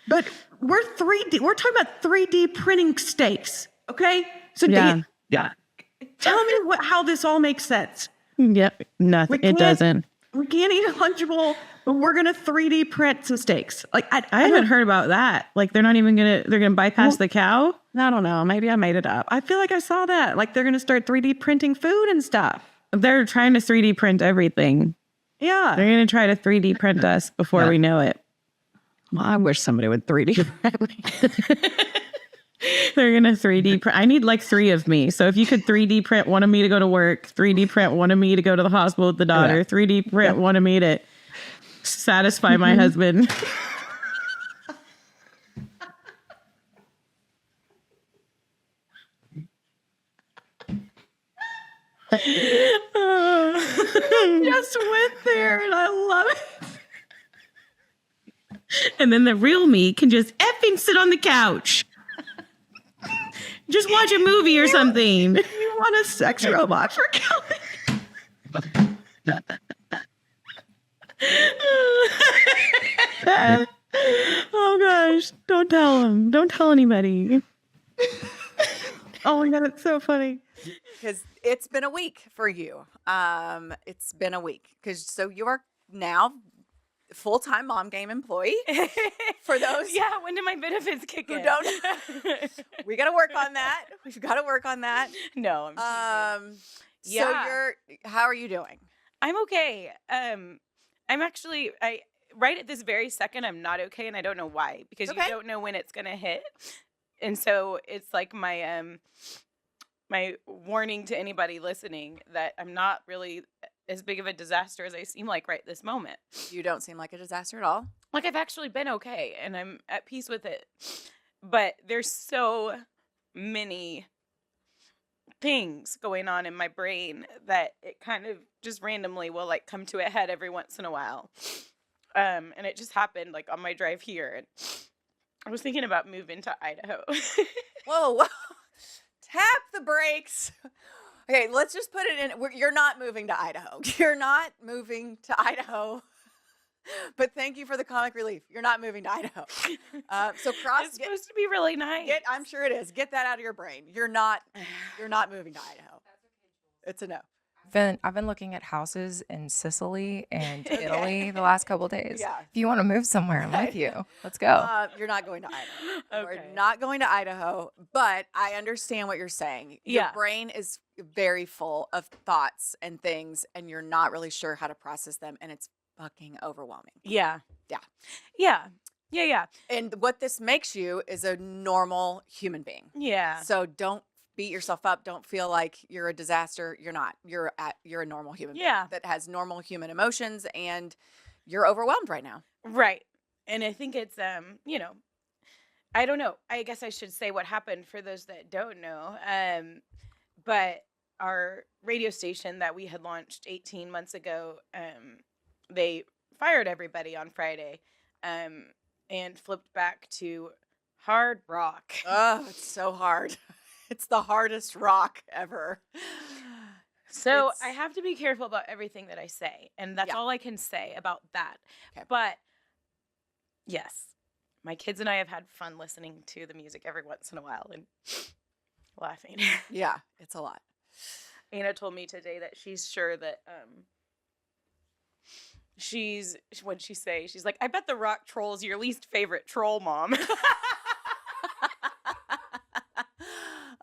But we're talking about 3D printing steaks. Okay? So tell me how this all makes sense. Yep. Nothing. It doesn't. We can't eat a Lunchable, but we're going to 3D print some steaks. Like, I haven't heard about that. Like, they're going to bypass the cow? I don't know. Maybe I made it up. I feel like I saw that. Like, they're going to start 3D printing food and stuff. They're trying to 3D print everything. Yeah. They're going to try to 3D print us before we know it. Well, I wish somebody would 3D print me. They're going to 3D print. I need like 3 of me. So if you could 3D print one of me to go to work, 3D print one of me to go to the hospital with the daughter, 3D print one of me to satisfy my husband. Just went there and I love it. And then the real me can just effing sit on the couch. Just watch a movie or something. You want a sex robot for Kelly? Oh gosh, don't tell him. Don't tell anybody. Oh my God, it's so funny. Because it's been a week for you. It's been a week. So you are now full-time Mom Game employee. For those Yeah, when do my benefits kick who in? don't, we got to work on that. We've got to work on that. No, I'm teasing. So Yeah. how are you doing? I'm okay. I'm actually right at this very second I'm not okay, and I don't know why, because Okay. you don't know when it's gonna hit, and so it's like my my warning to anybody listening that I'm not really as big of a disaster as I seem like right this moment. You don't seem like a disaster at all. Like, I've actually been okay, and I'm at peace with it, but there's so many things going on in my brain that it kind of just randomly will like come to a head every once in a while. And it just happened like on my drive here, and I was thinking about moving to Idaho. Whoa. Tap the brakes. Okay, let's just put it in. You're not moving to Idaho. You're not moving to Idaho. But thank you for the comic relief. You're not moving to Idaho. So It's supposed to be really nice. I'm sure it is. Get that out of your brain. You're not moving to Idaho. It's a no. I've been looking at houses in Sicily and Italy the last couple days. Yeah. If you want to move somewhere, I'm with you. Let's go. You're not going to Idaho. Okay. You're not going to Idaho, but I understand what you're saying. Your Yeah. brain is very full of thoughts and things, and you're not really sure how to process them, and it's fucking overwhelming. Yeah. Yeah. Yeah. Yeah. Yeah. And what this makes you is a normal human being. Yeah. So don't beat yourself up. Don't feel like you're a disaster. You're not. You're a normal human being Yeah. that has normal human emotions, and you're overwhelmed right now. Right. And I think it's you know, I don't know. I guess I should say what happened for those that don't know. But our radio station that we had launched 18 months ago, they fired everybody on Friday, and flipped back to hard rock. Oh, it's so hard. It's the hardest rock ever. So It's- I have to be careful about everything that I say, and that's Yeah. all I can say about that. Okay. But yes, my kids and I have had fun listening to the music every once in a while and laughing. Yeah, it's a lot. Anna told me today that she's sure that what'd she say? She's like, I bet the rock troll's your least favorite troll, Mom.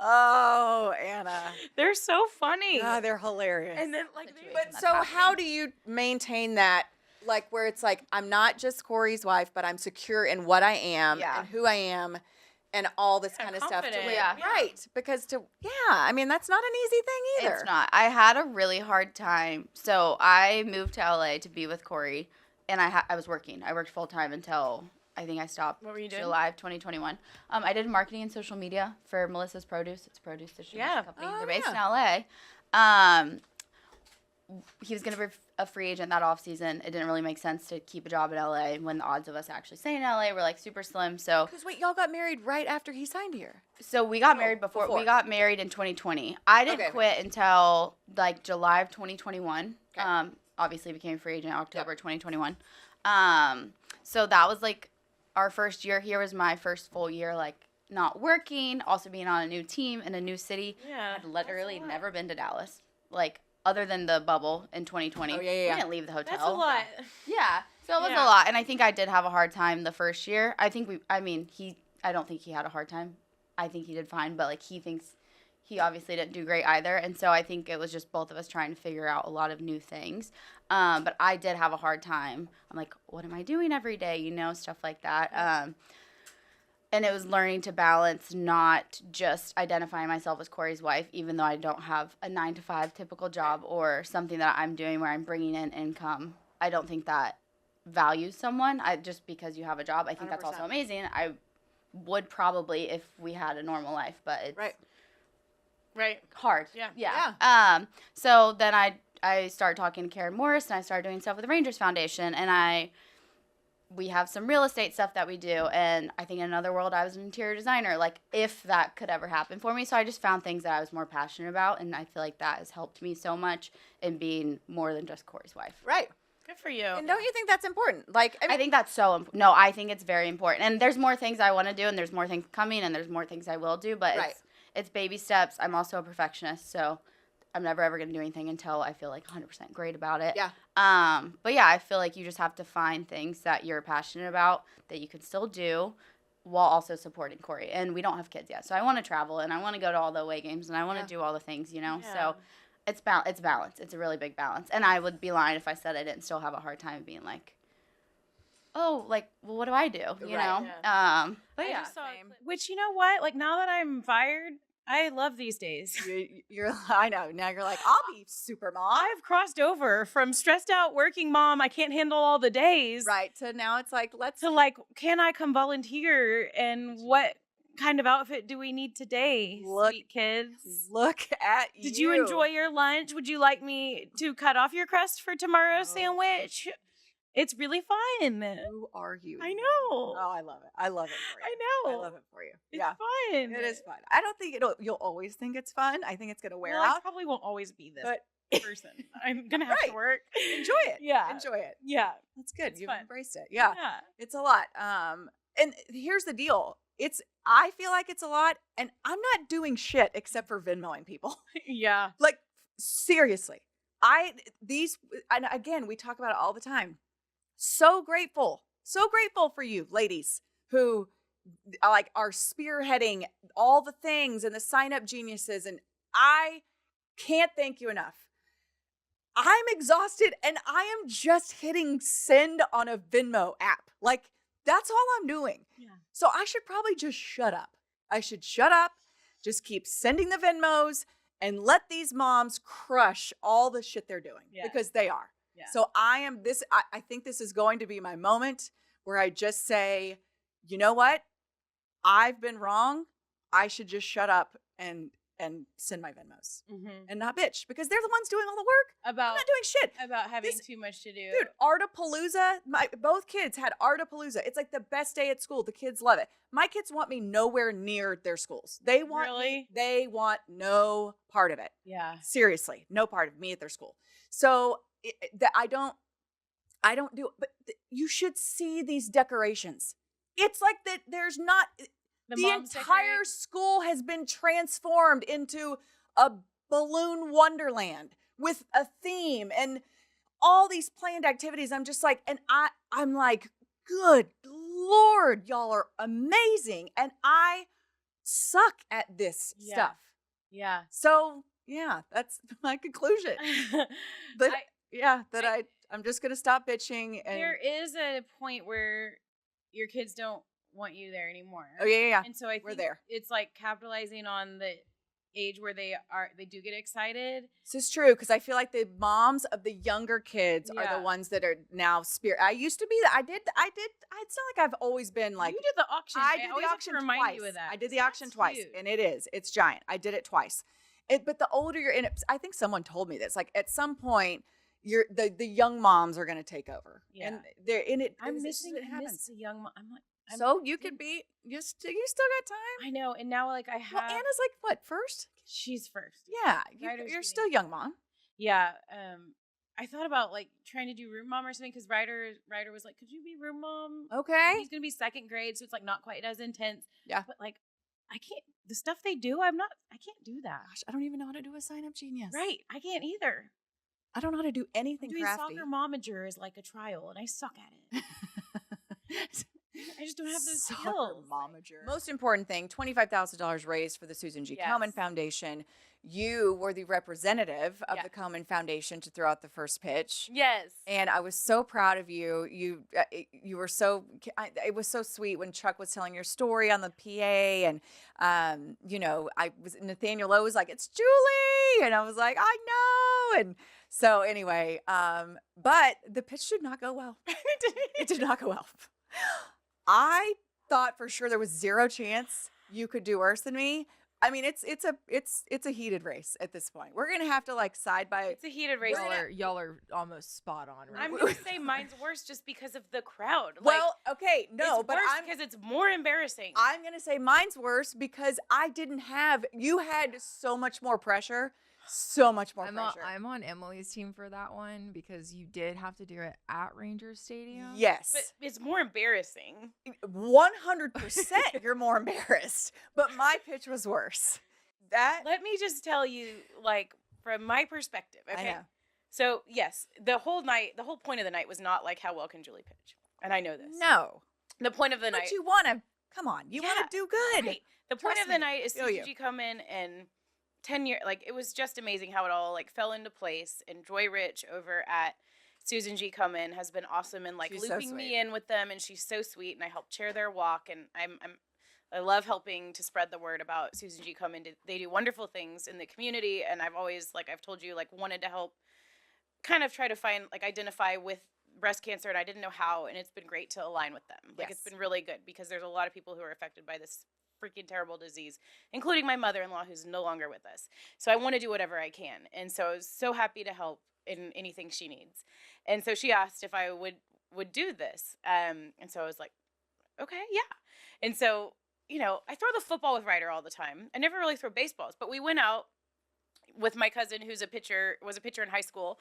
Oh, Anna. They're so funny. God, they're hilarious. And then like But so how do you maintain that, like, where it's like, I'm not just Corey's wife, but I'm secure in what I am Yeah. and who I am and all this Yeah, kind of stuff. confident. Yeah. Right. Because I mean, that's not an easy thing either. It's not. I had a really hard time. So I moved to LA to be with Corey, and I was working. I worked full time until I think I stopped. What were you doing? July of 2021. I did marketing and social media for Melissa's Produce. It's a produce distribution Yeah. company. Oh, They're based yeah. in LA. He was going to be a free agent that off season. It didn't really make sense to keep a job in LA when the odds of us actually staying in LA were like super slim. So Because wait, y'all got married right after he signed here. we got married before. before. We got married in 2020. I didn't Okay. quit until like July of 2021. Okay. Obviously became free agent October 2021. So that was like our first year here was my first full year like not working, also being on a new team in a new city. Yeah. I'd literally never been to Dallas. Like other than the bubble in 2020. Oh, yeah, yeah, We yeah. didn't leave the hotel. That's a lot. Yeah. So it was Yeah. a lot. And I think I did have a hard time the first year. I don't think he had a hard time. I think he did fine, but like he obviously didn't do great either. And so I think it was just both of us trying to figure out a lot of new things. But I did have a hard time. I'm like, what am I doing every day? You know, stuff like that. And it was learning to balance not just identifying myself as Corey's wife, even though I don't have a 9-to-5 typical job or something that I'm doing where I'm bringing in income. I don't think that values someone. Just because you have a job, I think that's also 100%. amazing. I would probably if we had a normal life, but it's Right. Right. hard. Yeah. So then I started talking to Karen Morris, and I started doing stuff with the Rangers Foundation, and we have some real estate stuff that we do, and I think in another world I was an interior designer, like if that could ever happen for me. So I just found things that I was more passionate about, and I feel like that has helped me so much in being more than just Corey's wife. Right. Good for you. And don't you think that's important? Like, I think that's so important. No, I think it's very important. And there's more things I want to do, and there's more things coming, and there's more things I will do, but it's baby steps. I'm also a perfectionist, so I'm never ever going to do anything until I feel like 100% great about it. Yeah. But yeah, I feel like you just have to find things that you're passionate about that you can still do while also supporting Corey. And we don't have kids yet, so I want to travel, and I want to go to all the away games, and I want to do all the things, you know? Yeah. So it's balance. It's a really big balance. And I would be lying if I said I didn't still have a hard time being like, oh, like, well, what do I do? You know? But I yeah. just saw a clip- which, you know what? Like, now that I'm fired, I love these days. I know. Now you're like, I'll be super mom. I've crossed over from stressed out working mom, I can't handle all the days, Right. So now it's like, let's. to like, can I come volunteer? And what kind of outfit do we need today, Look- sweet kids? Look at you. Did you enjoy your lunch? Would you like me to cut off your crust for tomorrow's sandwich? It's really fun. Who are you? I know. Oh, I love it. I love it for you. I know. I love it for you. It's yeah. fun. It is fun. I don't think you'll always think it's fun. I think it's going to wear Well, I out. probably won't always be this But person. I'm gonna have to Right. work. enjoy it. Yeah. Enjoy it. Yeah. That's good. It's You've fun. embraced it. Yeah. It's a lot. And here's the deal. I feel like it's a lot, and I'm not doing shit except for Venmoing people. Yeah. Like, seriously. And again, we talk about it all the time. So grateful for you ladies who like are spearheading all the things and the sign up geniuses. And I can't thank you enough. I'm exhausted, and I am just hitting send on a Venmo app. Like, that's all I'm doing. Yeah. So I should probably just shut up. I should shut up, just keep sending the Venmos, and let these moms crush all the shit they're doing, because they are. Yeah. So I think this is going to be my moment where I just say, you know what? I've been wrong. I should just shut up and send my Venmos and not bitch, because they're the ones doing all the work. I'm About not doing shit. having too much to do. Dude, Artapalooza, both kids had Artapalooza. It's like the best day at school. The kids love it. My kids want me nowhere near their schools. They want they want no part of it. Yeah. Seriously, no part of me at their school. So I don't do it. But you should see these decorations. It's like that. There's not the entire school has been transformed into a balloon wonderland with a theme and all these planned activities. I'm just like, and I'm like, good Lord, y'all are amazing. And I suck at this stuff. Yeah. So yeah, that's my conclusion. But I'm just going to stop bitching. And There is a point where your kids don't want you there anymore. Oh yeah. And so I think We're there. it's like capitalizing on the age where they do get excited. This is true, because I feel like the moms of the younger kids are the ones that are now I used to be that. I did. It's not like I've always been like. You did the auction. I did always the have auction to remind twice. you of that. I did the That's auction twice, huge. and it's giant. I did it twice. But the older you're in it, I think someone told me this. Like at some point, the young moms are going to take over. Yeah. And they're in it. I'm it missing happens. a young mom. I'm like, So you could be you still got time. I know, and now like I have. Well, Anna's like what, first? She's first. Yeah, Ryder's you're getting- still young, mom. Yeah. I thought about like trying to do room mom or something because Ryder was like, could you be room mom? Okay. He's gonna be second grade, so it's like not quite as intense. Yeah. But like, I can't. The stuff they do, I can't do that. Gosh, I don't even know how to do a sign up genius. Right. I can't either. I don't know how to do anything Doing crafty. soccer momager is like a trial, and I suck at it. I just don't have those skills. Momager. Most important thing, $25,000 raised for the Susan G. Yes. Komen Foundation. You were the representative of Yes. the Komen Foundation to throw out the first pitch. Yes. And I was so proud of you. You were so, it was so sweet when Chuck was telling your story on the PA. And, Nathaniel O was like, it's Julie. And I was like, I know. And so anyway, but the pitch did not go well. It did not go well. I thought for sure there was zero chance you could do worse than me. I mean, it's a heated race at this point. We're gonna have to like side by. It's a heated race. Y'all are almost spot on. Right? I'm gonna say mine's worse just because of the crowd. Well, okay, no, it's but worse because it's more embarrassing. I'm gonna say mine's worse because I didn't have. You had so much more pressure. So much more pressure. I'm on Emily's team for that one because you did have to do it at Rangers Stadium. Yes. But it's more embarrassing. 100% you're more embarrassed. But my pitch was worse. Let me just tell you, like, from my perspective, okay? I know. So, yes, the whole point of the night was not like, how well can Julie pitch? And I know this. No. The point of the night. But you want to, come on, you want to do good. Right. The point Trust of the me. night is Feel you. CGG come in and 10 years, like, it was just amazing how it all, like, fell into place. And Joy Rich over at Susan G. Come In has been awesome and, like, She's so looping me sweet. in with them. And she's so sweet. And I helped chair their walk. And I love helping to spread the word about Susan G. Come In. They do wonderful things in the community. And I've always, like I've told you, like, wanted to help kind of try to find, like, identify with breast cancer. And I didn't know how. And it's been great to align with them. Like, it's been really good because there's a lot of people who are affected by this freaking terrible disease, including my mother-in-law who's no longer with us. So I want to do whatever I can. And so I was so happy to help in anything she needs. And so she asked if I would do this. And so I was like, okay, yeah. And so, you know, I throw the football with Ryder all the time. I never really throw baseballs, but we went out with my cousin who's was a pitcher in high school.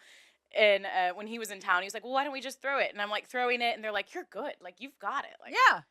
And when he was in town, he was like, well, why don't we just throw it? And I'm like throwing it and they're like, you're good. Like, you've got it. Like, yeah.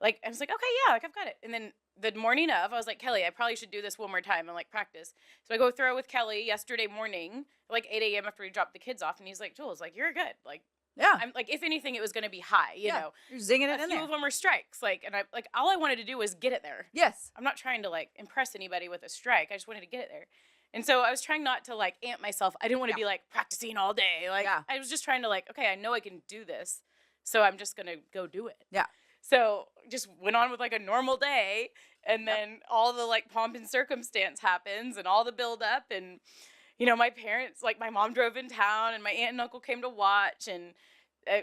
Like, I was like, okay, yeah, like, I've got it. And then the morning of, I was like, Kelly, I probably should do this one more time and, like, practice. So I go throw with Kelly yesterday morning, like, 8 a.m. after we dropped the kids off. And he's like, Jules, like, you're good. Like, yeah. I'm like, if anything, it was going to be high, you know. You're zinging it a in few there. of them were strikes. Like, and I, like, all I wanted to do was get it there. Yes. I'm not trying to, like, impress anybody with a strike. I just wanted to get it there. And so I was trying not to, like, amp myself. I didn't want to be, like, practicing all day. Like, I was just trying to, like, okay, I know I can do this. So I'm just going to go do it. Yeah. So just went on with like a normal day, and then all the like pomp and circumstance happens and all the build up, and you know, my parents, like my mom drove in town and my aunt and uncle came to watch, and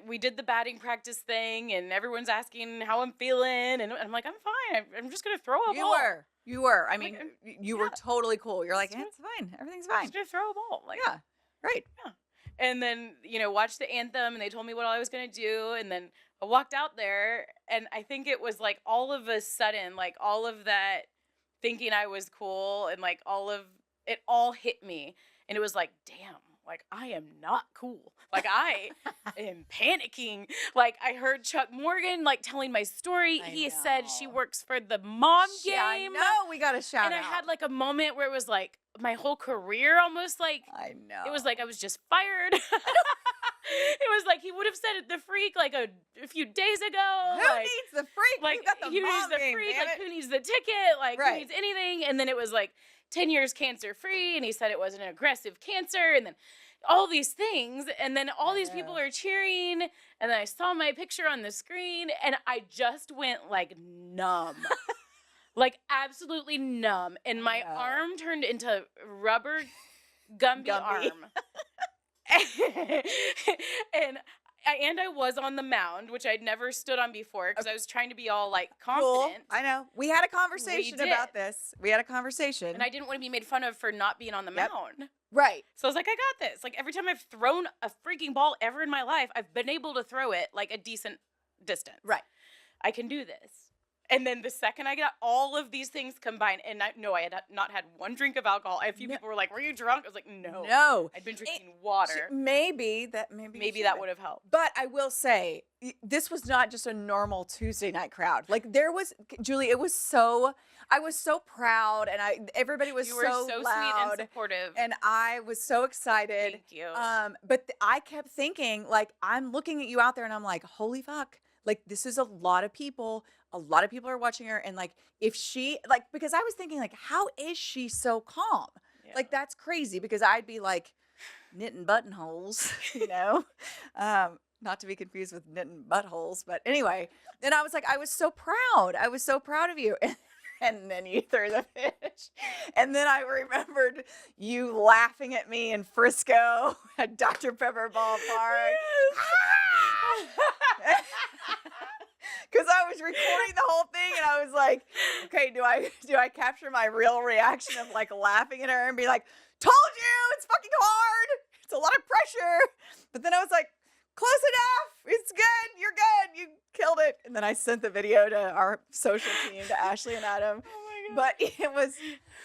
we did the batting practice thing, and everyone's asking how I'm feeling, and I'm like, I'm fine. I'm just going to throw a ball. You were. I mean, you were totally cool. You're like, it's fine. Everything's fine. I'm just going to throw a ball. Like, yeah. Right. Yeah. And then, you know, watched the anthem, and they told me what I was going to do, and then I walked out there, and I think it was like all of a sudden, like all of that thinking I was cool, and like all of it all hit me, and it was like, damn, like I am not cool. Like I am panicking. Like I heard Chuck Morgan like telling my story. He said she works for the mom game. I know, we got a shout out. And I had like a moment where it was like my whole career almost like, I know. It was like I was just fired. It was like he would have said it the freak like a few days ago. Who like, needs the freak? Like You got the who needs mom the game, freak? damn Like it. who needs the ticket? Like who Right. needs anything? And then it was like 10 years cancer free, and he said it was an aggressive cancer, and then all these things, and then all these people are cheering, and then I saw my picture on the screen, and I just went like numb. Like absolutely numb, and my arm turned into rubber Gumby. arm. and I was on the mound, which I'd never stood on before because I was trying to be all like confident. Cool. I know. We had a conversation about this. We had a conversation. And I didn't want to be made fun of for not being on the mound. Right. So I was like, I got this. Like every time I've thrown a freaking ball ever in my life, I've been able to throw it like a decent distance. Right. I can do this. And then the second I got all of these things combined, and I had not had one drink of alcohol. A few people were like, "Were you drunk?" I was like, "No, no." I'd been drinking water. Maybe that would have helped. But I will say, this was not just a normal Tuesday night crowd. Like there was, Julie. It was so. I was so proud, and everybody was You were so so loud sweet and supportive, and I was so excited. Thank you. But I kept thinking, like, I'm looking at you out there, and I'm like, holy fuck. Like, this is a lot of people. A lot of people are watching her. And, like, if she, like, because I was thinking, like, how is she so calm? Yeah. Like, that's crazy because I'd be, like, knitting buttonholes, you know? Not to be confused with knitting buttholes. But anyway, then I was like, I was so proud. I was so proud of you. And then you threw the fish. And then I remembered you laughing at me in Frisco at Dr. Pepper Ballpark. Because I was recording the whole thing and I was like, like, okay, do I capture my real reaction of like laughing at her and be like, told you, it's fucking hard. It's a lot of pressure. But then I was like, close enough. It's good. You're good. You killed it. And then I sent the video to our social team, to Ashley and Adam. Oh my God. But it was,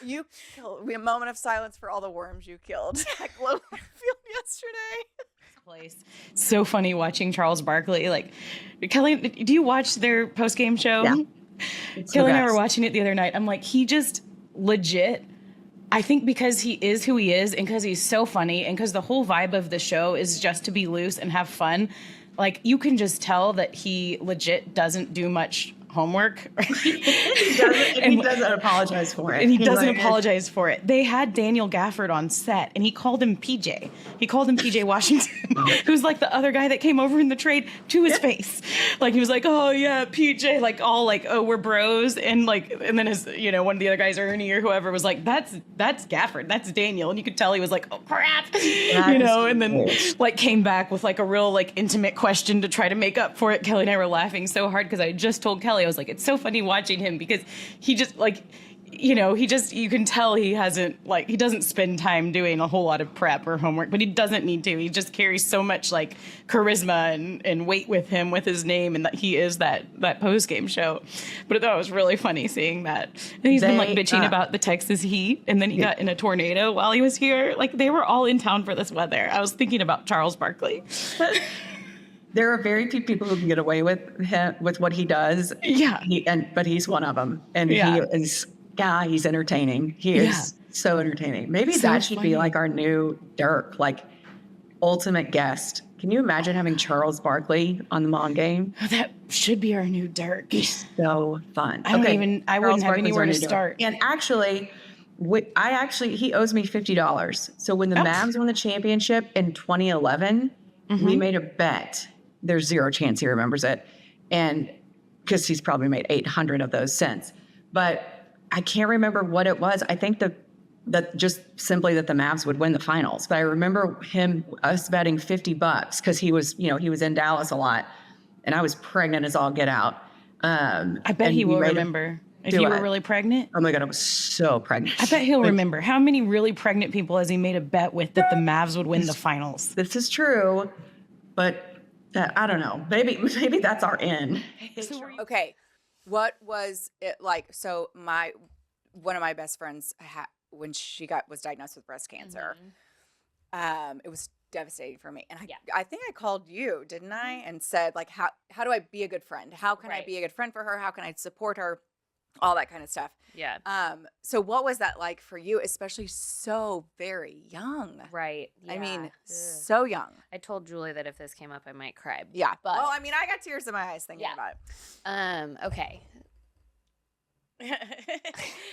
you killed, a moment of silence for all the worms you killed. Like Logan Field yesterday. Place. So funny watching Charles Barkley. Like, Kelly, do you watch their post-game show? Yeah. Kelly and I were watching it the other night. I'm like, he just legit, I think because he is who he is and because he's so funny and because the whole vibe of the show is just to be loose and have fun, like, you can just tell that he legit doesn't do much homework. He doesn't apologize for it. And he doesn't apologize for it. They had Daniel Gafford on set, and he called him PJ. He called him PJ Washington, who's like the other guy that came over in the trade, to his face. Like, he was like, oh, yeah, PJ, like, all like, oh, we're bros. And like, and then his, you know, one of the other guys, Ernie or whoever, was like, that's Gafford. That's Daniel. And you could tell he was like, oh, crap. You know, and then like came back with like a real like intimate question to try to make up for it. Kelly and I were laughing so hard because I just told Kelly, I was like, it's so funny watching him because he just like, you know, he just, you can tell he hasn't, like, he doesn't spend time doing a whole lot of prep or homework, but he doesn't need to. He just carries so much like charisma and weight with him, with his name, and that he is that post-game show. But I thought it was really funny seeing that. And he's been like bitching about the Texas heat, and then he got in a tornado while he was here. Like, they were all in town for this weather. I was thinking about Charles Barkley. There are very few people who can get away with him, with what he does. Yeah. But he's one of them. And he is, he's entertaining. He is so entertaining. Maybe so that should be like our new Dirk, like ultimate guest. Can you imagine having Charles Barkley on the Mom Game? Oh, that should be our new Dirk. He's so fun. I wouldn't have anywhere to start. And actually, he owes me $50. So when the Mavs won the championship in 2011, we made a bet. There's zero chance he remembers it. And because he's probably made 800 of those since. But I can't remember what it was. I think that just simply that the Mavs would win the finals. But I remember us betting $50 because he was in Dallas a lot. And I was pregnant as all get out. I bet he will remember. If you were really pregnant? Oh my God, I was so pregnant. I bet he'll remember. How many really pregnant people has he made a bet with that the Mavs would win the finals? This is true, but I don't know. Maybe that's our end. Okay, what was it like? So one of my best friends when she was diagnosed with breast cancer, it was devastating for me. And I think I called you, didn't I? And said, like, how do I be a good friend? How can I be a good friend for her? How can I support her? All that kind of stuff. Yeah. So what was that like for you, especially so very young? Right. Yeah. I mean, so young. I told Julie that if this came up, I might cry. Yeah. But well, I mean, I got tears in my eyes thinking about it. Okay.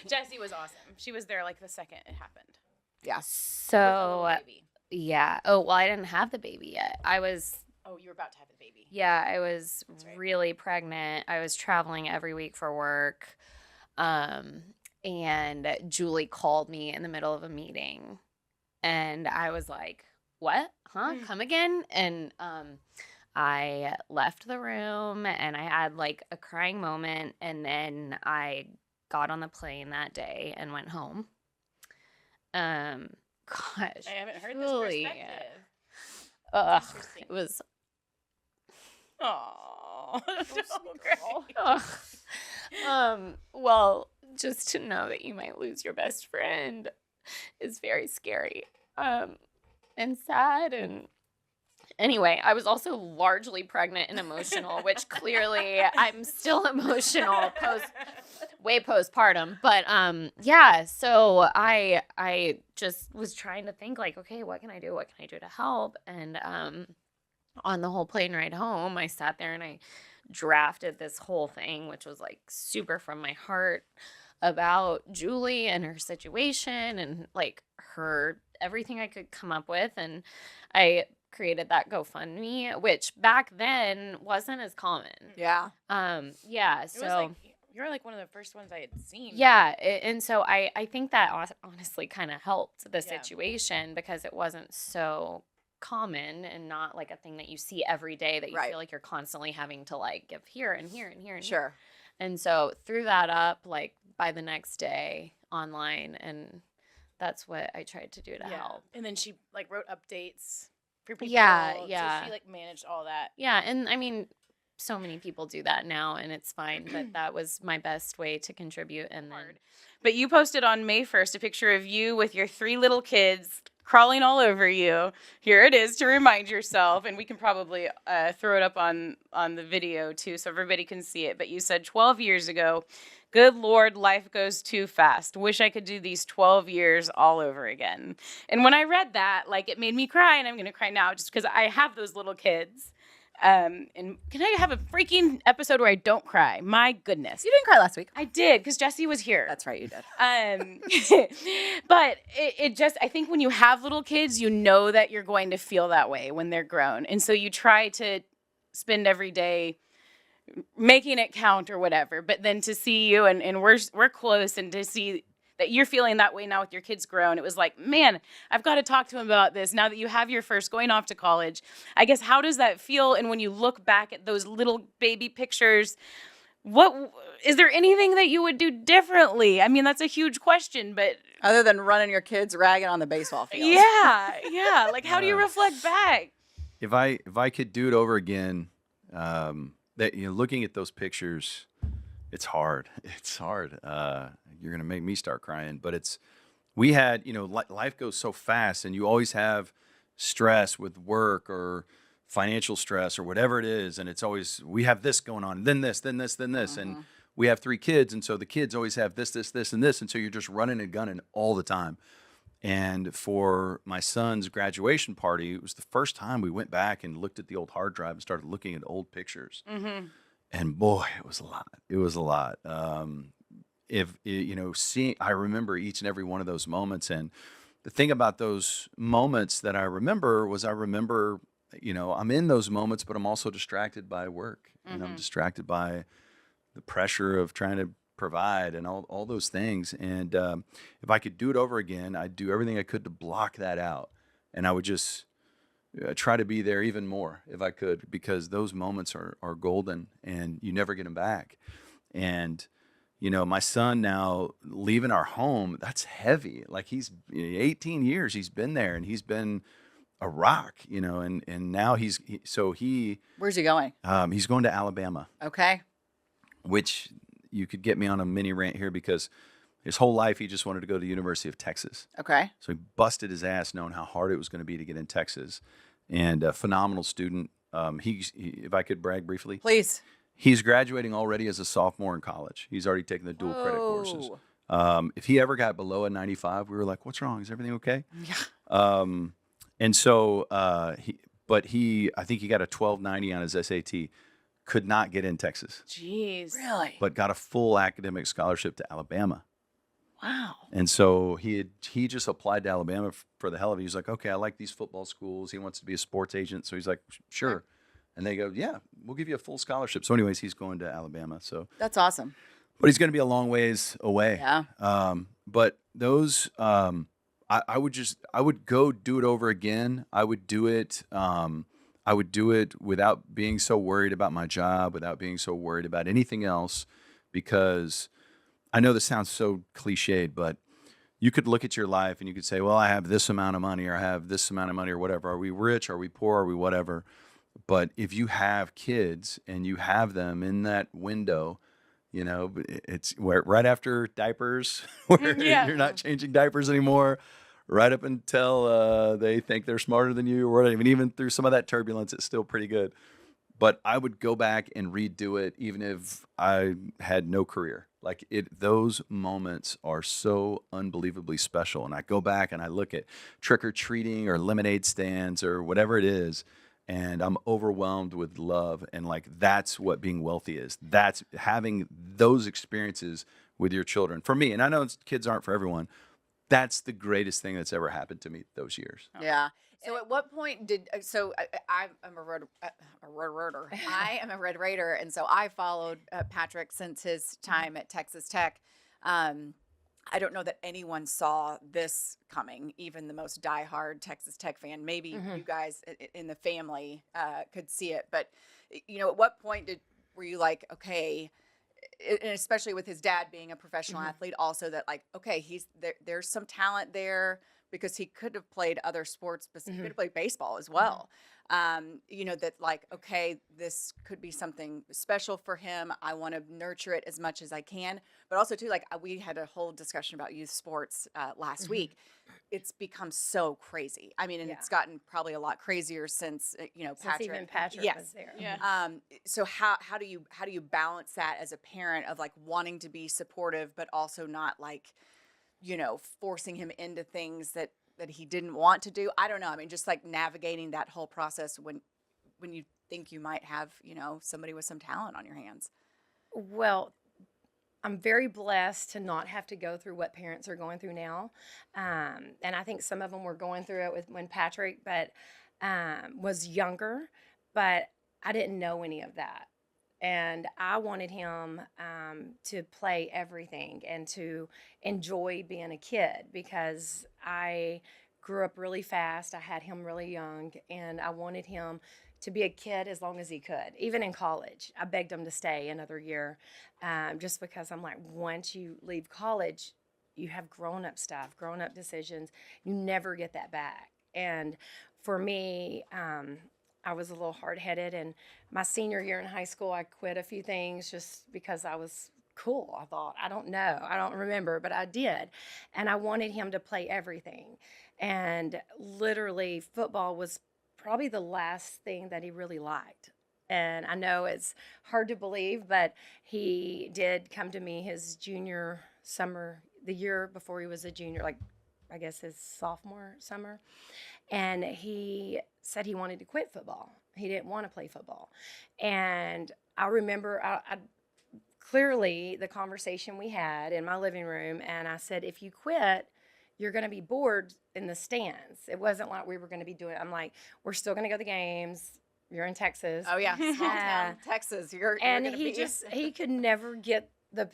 Jessie was awesome. She was there like the second it happened. Yeah. So, yeah. Oh, well, I didn't have the baby yet. Oh, you were about to have the baby. Yeah, I was really pregnant. I was traveling every week for work. And Julie called me in the middle of a meeting. And I was like, what? Huh? Come again? And I left the room and I had like a crying moment. And then I got on the plane that day and went home. Gosh. I haven't heard this perspective. Ugh. It was... Oh, well, just to know that you might lose your best friend is very scary, and sad. And anyway, I was also largely pregnant and emotional, which clearly I'm still emotional way postpartum. But yeah, so I just was trying to think like, okay, what can I do? What can I do to help? And on the whole plane ride home, I sat there and I drafted this whole thing, which was like super from my heart, about Julie and her situation and like everything I could come up with. And I created that GoFundMe, which back then wasn't as common. Yeah. Yeah. So you're like one of the first ones I had seen. Yeah. And so I think that honestly kind of helped the situation because it wasn't so common and not like a thing that you see every day that you feel like you're constantly having to like give here and here and here and here. And so threw that up like by the next day online, and that's what I tried to do to help. And then she like wrote updates for people. Yeah. So she like managed all that. Yeah, and I mean, so many people do that now, and it's fine, but that was my best way to contribute. And then, But you posted on May 1st a picture of you with your 3 little kids crawling all over you. Here it is to remind yourself, and we can probably throw it up on the video too so everybody can see it. But you said 12 years ago, good Lord, life goes too fast. Wish I could do these 12 years all over again. And when I read that, like, it made me cry, and I'm going to cry now just because I have those little kids. And can I have a freaking episode where I don't cry? My goodness. You didn't cry last week. I did, because Jesse was here. That's right, you did. But it just, I think when you have little kids, you know that you're going to feel that way when they're grown. And so you try to spend every day making it count or whatever. But then to see you, and we're close, and to see that you're feeling that way now with your kids grown, it was like, man, I've got to talk to him about this now that you have your first going off to college. I guess, how does that feel? And when you look back at those little baby pictures, what is there anything that you would do differently? I mean, that's a huge question, but Other than running your kids ragged on the baseball field. yeah. Like, how do you reflect back? If I could do it over again, that looking at those pictures, it's hard. It's hard. You're gonna make me start crying, but we had life goes so fast, and you always have stress with work or financial stress or whatever it is, and it's always we have this going on, then this, then this, then this, and we have 3 kids, and so the kids always have this, and this, and so you're just running and gunning all the time. And for my son's graduation party, it was the first time we went back and looked at the old hard drive and started looking at old pictures. And boy, it was a lot. It was a lot. I remember each and every one of those moments. And the thing about those moments that I remember was I'm in those moments, but I'm also distracted by work. And I'm distracted by the pressure of trying to provide and all those things. And if I could do it over again, I'd do everything I could to block that out. And I would just try to be there even more if I could, because those moments are golden and you never get them back. And, my son now leaving our home, that's heavy. Like, he's 18 years, he's been there, and he's been a rock, and now he's Where's he going? He's going to Alabama. Okay. Which you could get me on a mini rant here, because his whole life he just wanted to go to the University of Texas. Okay. So he busted his ass knowing how hard it was going to be to get in Texas. And a phenomenal student. He, if I could brag briefly. Please. He's graduating already as a sophomore in college. He's already taken the dual credit courses. If he ever got below a 95, we were like, what's wrong? Is everything okay? Yeah. And so I think he got a 1290 on his SAT. Could not get in Texas. Jeez. Really? But got a full academic scholarship to Alabama. Wow. And so he just applied to Alabama for the hell of it. He's like, okay, I like these football schools. He wants to be a sports agent. So he's like, sure. And they go, yeah, we'll give you a full scholarship. So anyways, he's going to Alabama. So that's awesome. But he's going to be a long ways away. Yeah. But those, I would go do it over again. I would do it. I would do it without being so worried about my job, without being so worried about anything else, because I know this sounds so cliched, but you could look at your life and you could say, well, I have this amount of money, or I have this amount of money, or whatever. Are we rich? Are we poor? Are we whatever? But if you have kids and you have them in that window, it's right after diapers, where you're not changing diapers anymore, right up until they think they're smarter than you, or whatever. Even through some of that turbulence, it's still pretty good. But I would go back and redo it, even if I had no career. Like, those moments are so unbelievably special. And I go back and I look at trick-or-treating or lemonade stands or whatever it is, and I'm overwhelmed with love. And like, that's what being wealthy is. That's having those experiences with your children. For me, and I know kids aren't for everyone, that's the greatest thing that's ever happened to me those years. Yeah. So at what point I'm a Red Raider. I am a Red Raider, and so I followed Patrick since his time at Texas Tech. I don't know that anyone saw this coming, even the most diehard Texas Tech fan. Maybe you guys in the family could see it, but at what point were you like, okay, and especially with his dad being a professional athlete, also that like, okay, he's there, there's some talent there because he could have played other sports, but he could have played baseball as well. You know, that like, okay, this could be something special for him. I want to nurture it as much as I can. But also too, like we had a whole discussion about youth sports last week. It's become so crazy. I mean, and it's gotten probably a lot crazier since, you know, Since even Patrick was there. Yeah. So how do you balance that as a parent of like wanting to be supportive, but also not like, you know, forcing him into things that he didn't want to do? I don't know. I mean, just like navigating that whole process when you think you might have, you know, somebody with some talent on your hands. Well, I'm very blessed to not have to go through what parents are going through now. And I think some of them were going through it when Patrick was younger, but I didn't know any of that. And I wanted him to play everything and to enjoy being a kid because I grew up really fast. I had him really young, and I wanted him to be a kid as long as he could. Even in college, I begged him to stay another year just because I'm like, once you leave college, you have grown-up stuff, grown-up decisions. You never get that back. And for me, I was a little hard-headed, and my senior year in high school, I quit a few things just because I was cool, I thought. I don't know. I don't remember, but I did. And I wanted him to play everything. And literally, football was probably the last thing that he really liked. And I know it's hard to believe, but he did come to me his junior summer, the year before he was a junior, like I guess his sophomore summer. And he said he wanted to quit football. He didn't want to play football. And I remember I clearly the conversation we had in my living room, and I said, if you quit, you're going to be bored in the stands. It wasn't like we were going to be doing, I'm like, we're still going to go to the games. You're in Texas. Oh yeah, small town Texas. And he could never get the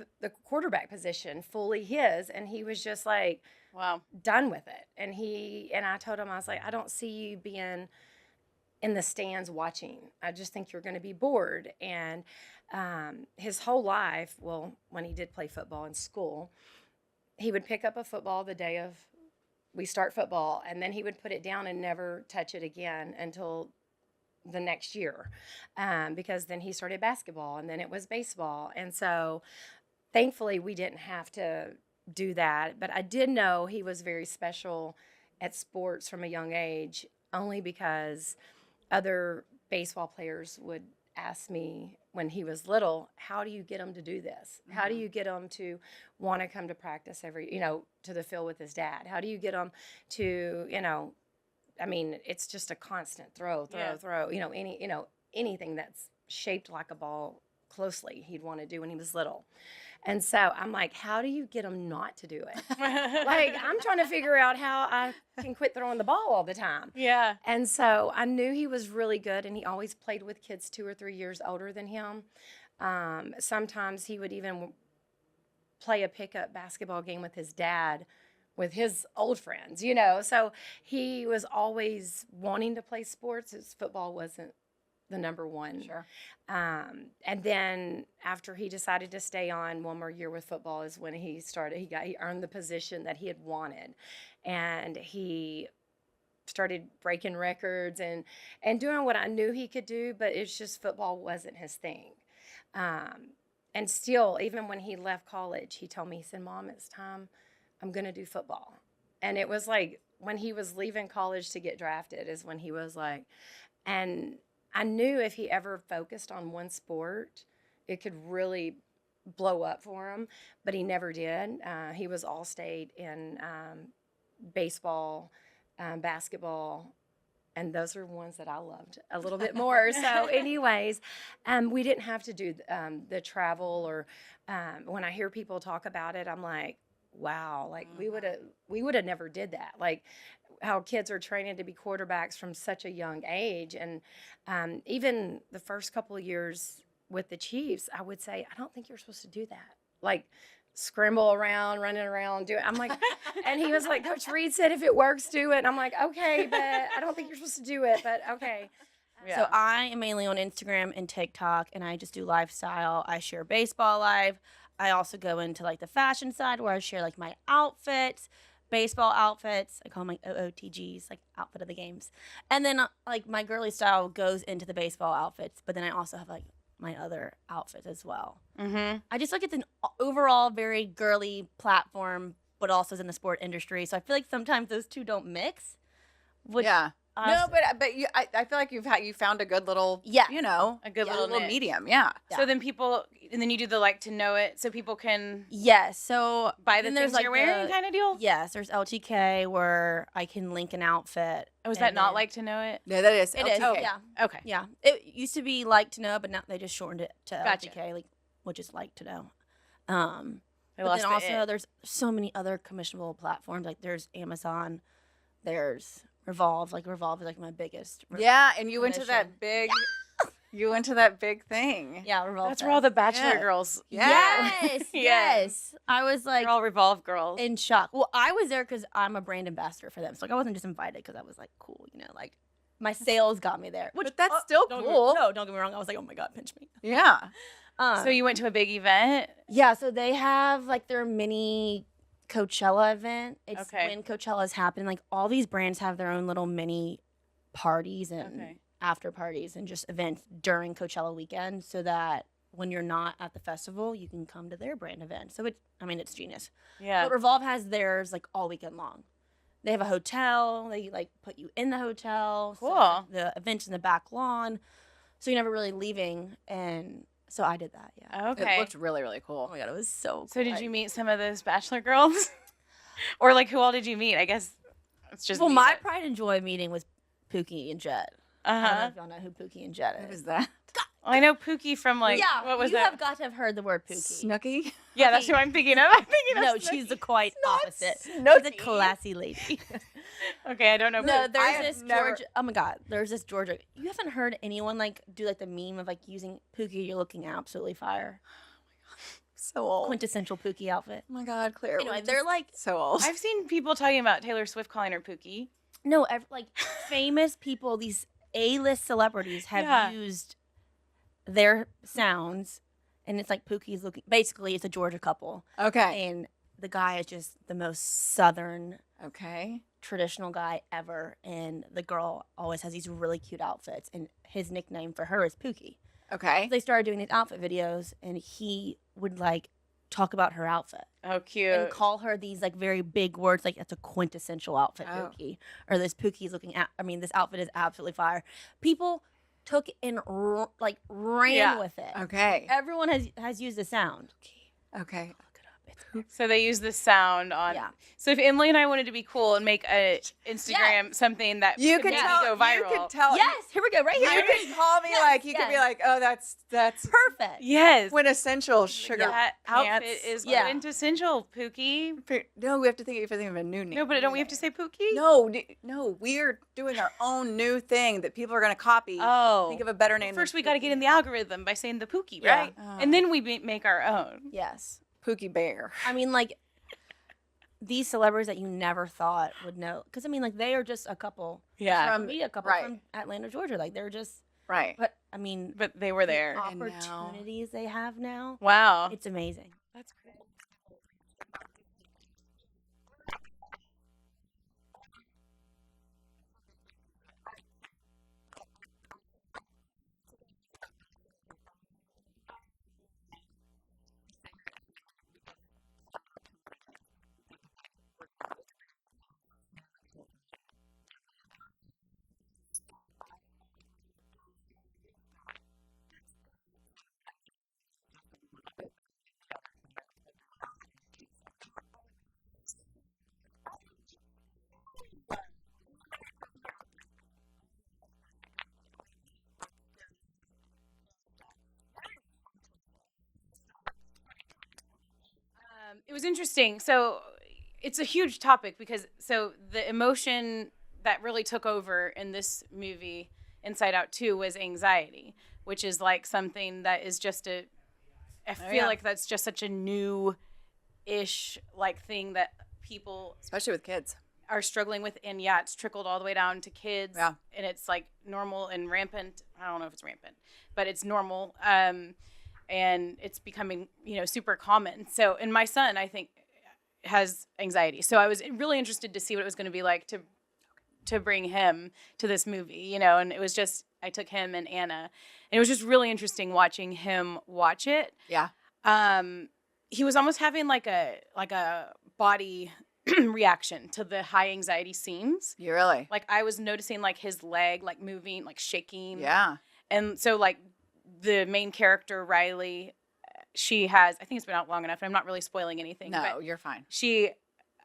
quarterback position fully his, and he was just like, wow, done with it. And I told him, I was like, I don't see you being in the stands watching. I just think you're going to be bored. And his whole life, well, when he did play football in school, he would pick up a football the day of we start football, and then he would put it down and never touch it again until the next year, because then he started basketball, and then it was baseball. And so thankfully we didn't have to do that. But I did know he was very special at sports from a young age, only because other baseball players would ask me when he was little, how do you get him to do this? How do you get him to want to come to practice to the field with his dad? How do you get him to, I mean, it's just a constant throw, anything that's shaped like a ball closely he'd want to do when he was little. And so I'm like, how do you get him not to do it? Like, I'm trying to figure out how I can quit throwing the ball all the time. Yeah. And so I knew he was really good, and he always played with kids 2 or 3 years older than him. Sometimes he would even play a pickup basketball game with his dad, with his old friends, So he was always wanting to play sports. His football wasn't the number one. Sure. And then after he decided to stay on one more year with football is when he earned the position that he had wanted. And he started breaking records and doing what I knew he could do, but it's just football wasn't his thing. And still, even when he left college, he told me, he said, Mom, it's time. I'm going to do football. And it was like when he was leaving college to get drafted is when he was like, and I knew if he ever focused on one sport, it could really blow up for him, but he never did. He was all-state in baseball, basketball, and those are ones that I loved a little bit more. So anyways, we didn't have to do the travel or when I hear people talk about it, I'm like, wow, like we would have never did that. Like how kids are training to be quarterbacks from such a young age. And even the first couple of years with the Chiefs, I would say, I don't think you're supposed to do that. Like scramble around, running around, do it. I'm like, and he was like, Coach Reed said, if it works, do it. And I'm like, okay, but I don't think you're supposed to do it, but okay. Yeah. So I am mainly on Instagram and TikTok, and I just do lifestyle. I share baseball live. I also go into like the fashion side where I share like my outfits, baseball outfits. I call them like OOTGs, like outfit of the games. And then like my girly style goes into the baseball outfits, but then I also have like my other outfits as well. Mm-hmm. I just like it's an overall very girly platform, but also is in the sport industry. So I feel like sometimes those two don't mix. Which Yeah. No, honestly- but I feel like you found a good little, Yeah. you know, A good yeah, little niche. medium. Yeah. So then and then you do the like to know it so people can Yes. So buy the then things there's you're like wearing the- kind of deal? Yes, there's LTK where I can link an outfit. Was that and not then- like to know it? Yeah, that is. It is. LTK. Yeah. Okay. Yeah. It used to be like to know, but now they just shortened it to Gotcha. LTK, like which is like to know. I But lost then the also it. there's so many other commissionable platforms. Like there's Amazon, there's Revolve. Like Revolve is like my biggest. Yeah, and you went to commission. that big. You went to that big thing. Yeah, Revolve. That's where all the Bachelor Yeah. girls. Yes, Yeah. yes. I was like They're all Revolve girls. in shock. Well, I was there because I'm a brand ambassador for them. So like I wasn't just invited because I was like cool, you know, like my sales got me there. Which But that's still don't cool. no, don't get me wrong. I was like, oh my god, pinch me. Yeah. So you went to a big event? Yeah, so they have like their mini Coachella event. It's Okay. when Coachella is happening. Like all these brands have their own little mini parties and Okay. after parties and just events during Coachella weekend so that when you're not at the festival, you can come to their brand event. So it's genius. Yeah. But Revolve has theirs like all weekend long. They have a hotel. They like put you in the hotel. So, Cool. like, the event's in the back lawn, so you're never really leaving. And so I did that. Yeah. Okay. It looked really, really Oh cool. my god, it was so. Cool. So did you meet some of those Bachelor girls? Or like who all did you meet? I guess it's just Well, me, my but- pride and joy meeting was Pookie and Jet. I don't know Uh-huh. if y'all know who Pookie and Jet What is. is that? I know Pookie from like yeah, what was you that? have got to have heard the word Pookie. Snooki? Yeah, that's who I'm thinking of. I'm thinking of No, Snooki. she's the quite opposite. She's a Snooki. classy lady. Okay, I don't know. No, Pookie. there's have this never- Georgia. Oh my God, there's this Georgia. You haven't heard anyone like do like the meme of like using Pookie? You're looking absolutely fire. So old. Quintessential Pookie outfit. Oh my God, Claire. Anyway, we're they're just like so old. I've seen people talking about Taylor Swift calling her Pookie. no, like famous people. These A-list celebrities have Yeah. used their sounds, and it's like Pookie's looking. Basically, it's a Georgia couple, Okay. and the guy is just the most southern Okay. traditional guy ever, and the girl always has these really cute outfits, and his nickname for her is Pookie. Okay. They started doing these outfit videos, and he would like talk about her outfit Oh, cute. and call her these like very big words, like that's a quintessential outfit, Oh. Pookie, or this Pookie's looking at. I mean, this outfit is absolutely fire. People took it and ran Yeah. with it. Okay. Everyone has used the sound. Okay. So they use the sound on. Yeah. So if Emily and I wanted to be cool and make a Instagram something that You could could maybe tell. go viral. You could tell. Yes, here we go, right You here. could call me like. You could be yes. like, oh, that's Perfect. Yes. quintessential sugar. That outfit pants. is Yeah. quintessential Pookie. No, we have to think of a new name. No, but don't we have to say Pookie? No, we're doing our own new thing that people are going to copy. Oh. Think of a better name. First, than we got to get in the algorithm by saying the Pookie, Yeah. right? And then we make our own. Yes. Pookie Bear. I mean, like these celebrities that you never thought would know, because I mean, like they are just a couple. Yeah. From me, a couple right. from Atlanta, Georgia. Like they're just. Right. But I mean, But they were the there. And now- opportunities they have now. Wow. It's amazing. That's cool. It was interesting. So it's a huge topic because the emotion that really took over in this movie, Inside Out 2, was anxiety, which is like something that is just I feel like that's just such a new-ish like thing that people, Especially with kids. are struggling with, and yeah, it's trickled all the way down to kids. Yeah. And it's like normal and rampant. I don't know if it's rampant, but it's normal. And it's becoming, super common. So, and my son, I think, has anxiety. So I was really interested to see what it was going to be like to bring him to this movie, and it was just, I took him and Anna, and it was just really interesting watching him watch it. Yeah. He was almost having like a body reaction to the high anxiety scenes. You really? Like I was noticing like his leg, like moving, like shaking. Yeah. And so like the main character, Riley, she has, I think it's been out long enough and I'm not really spoiling anything. No, but you're fine. she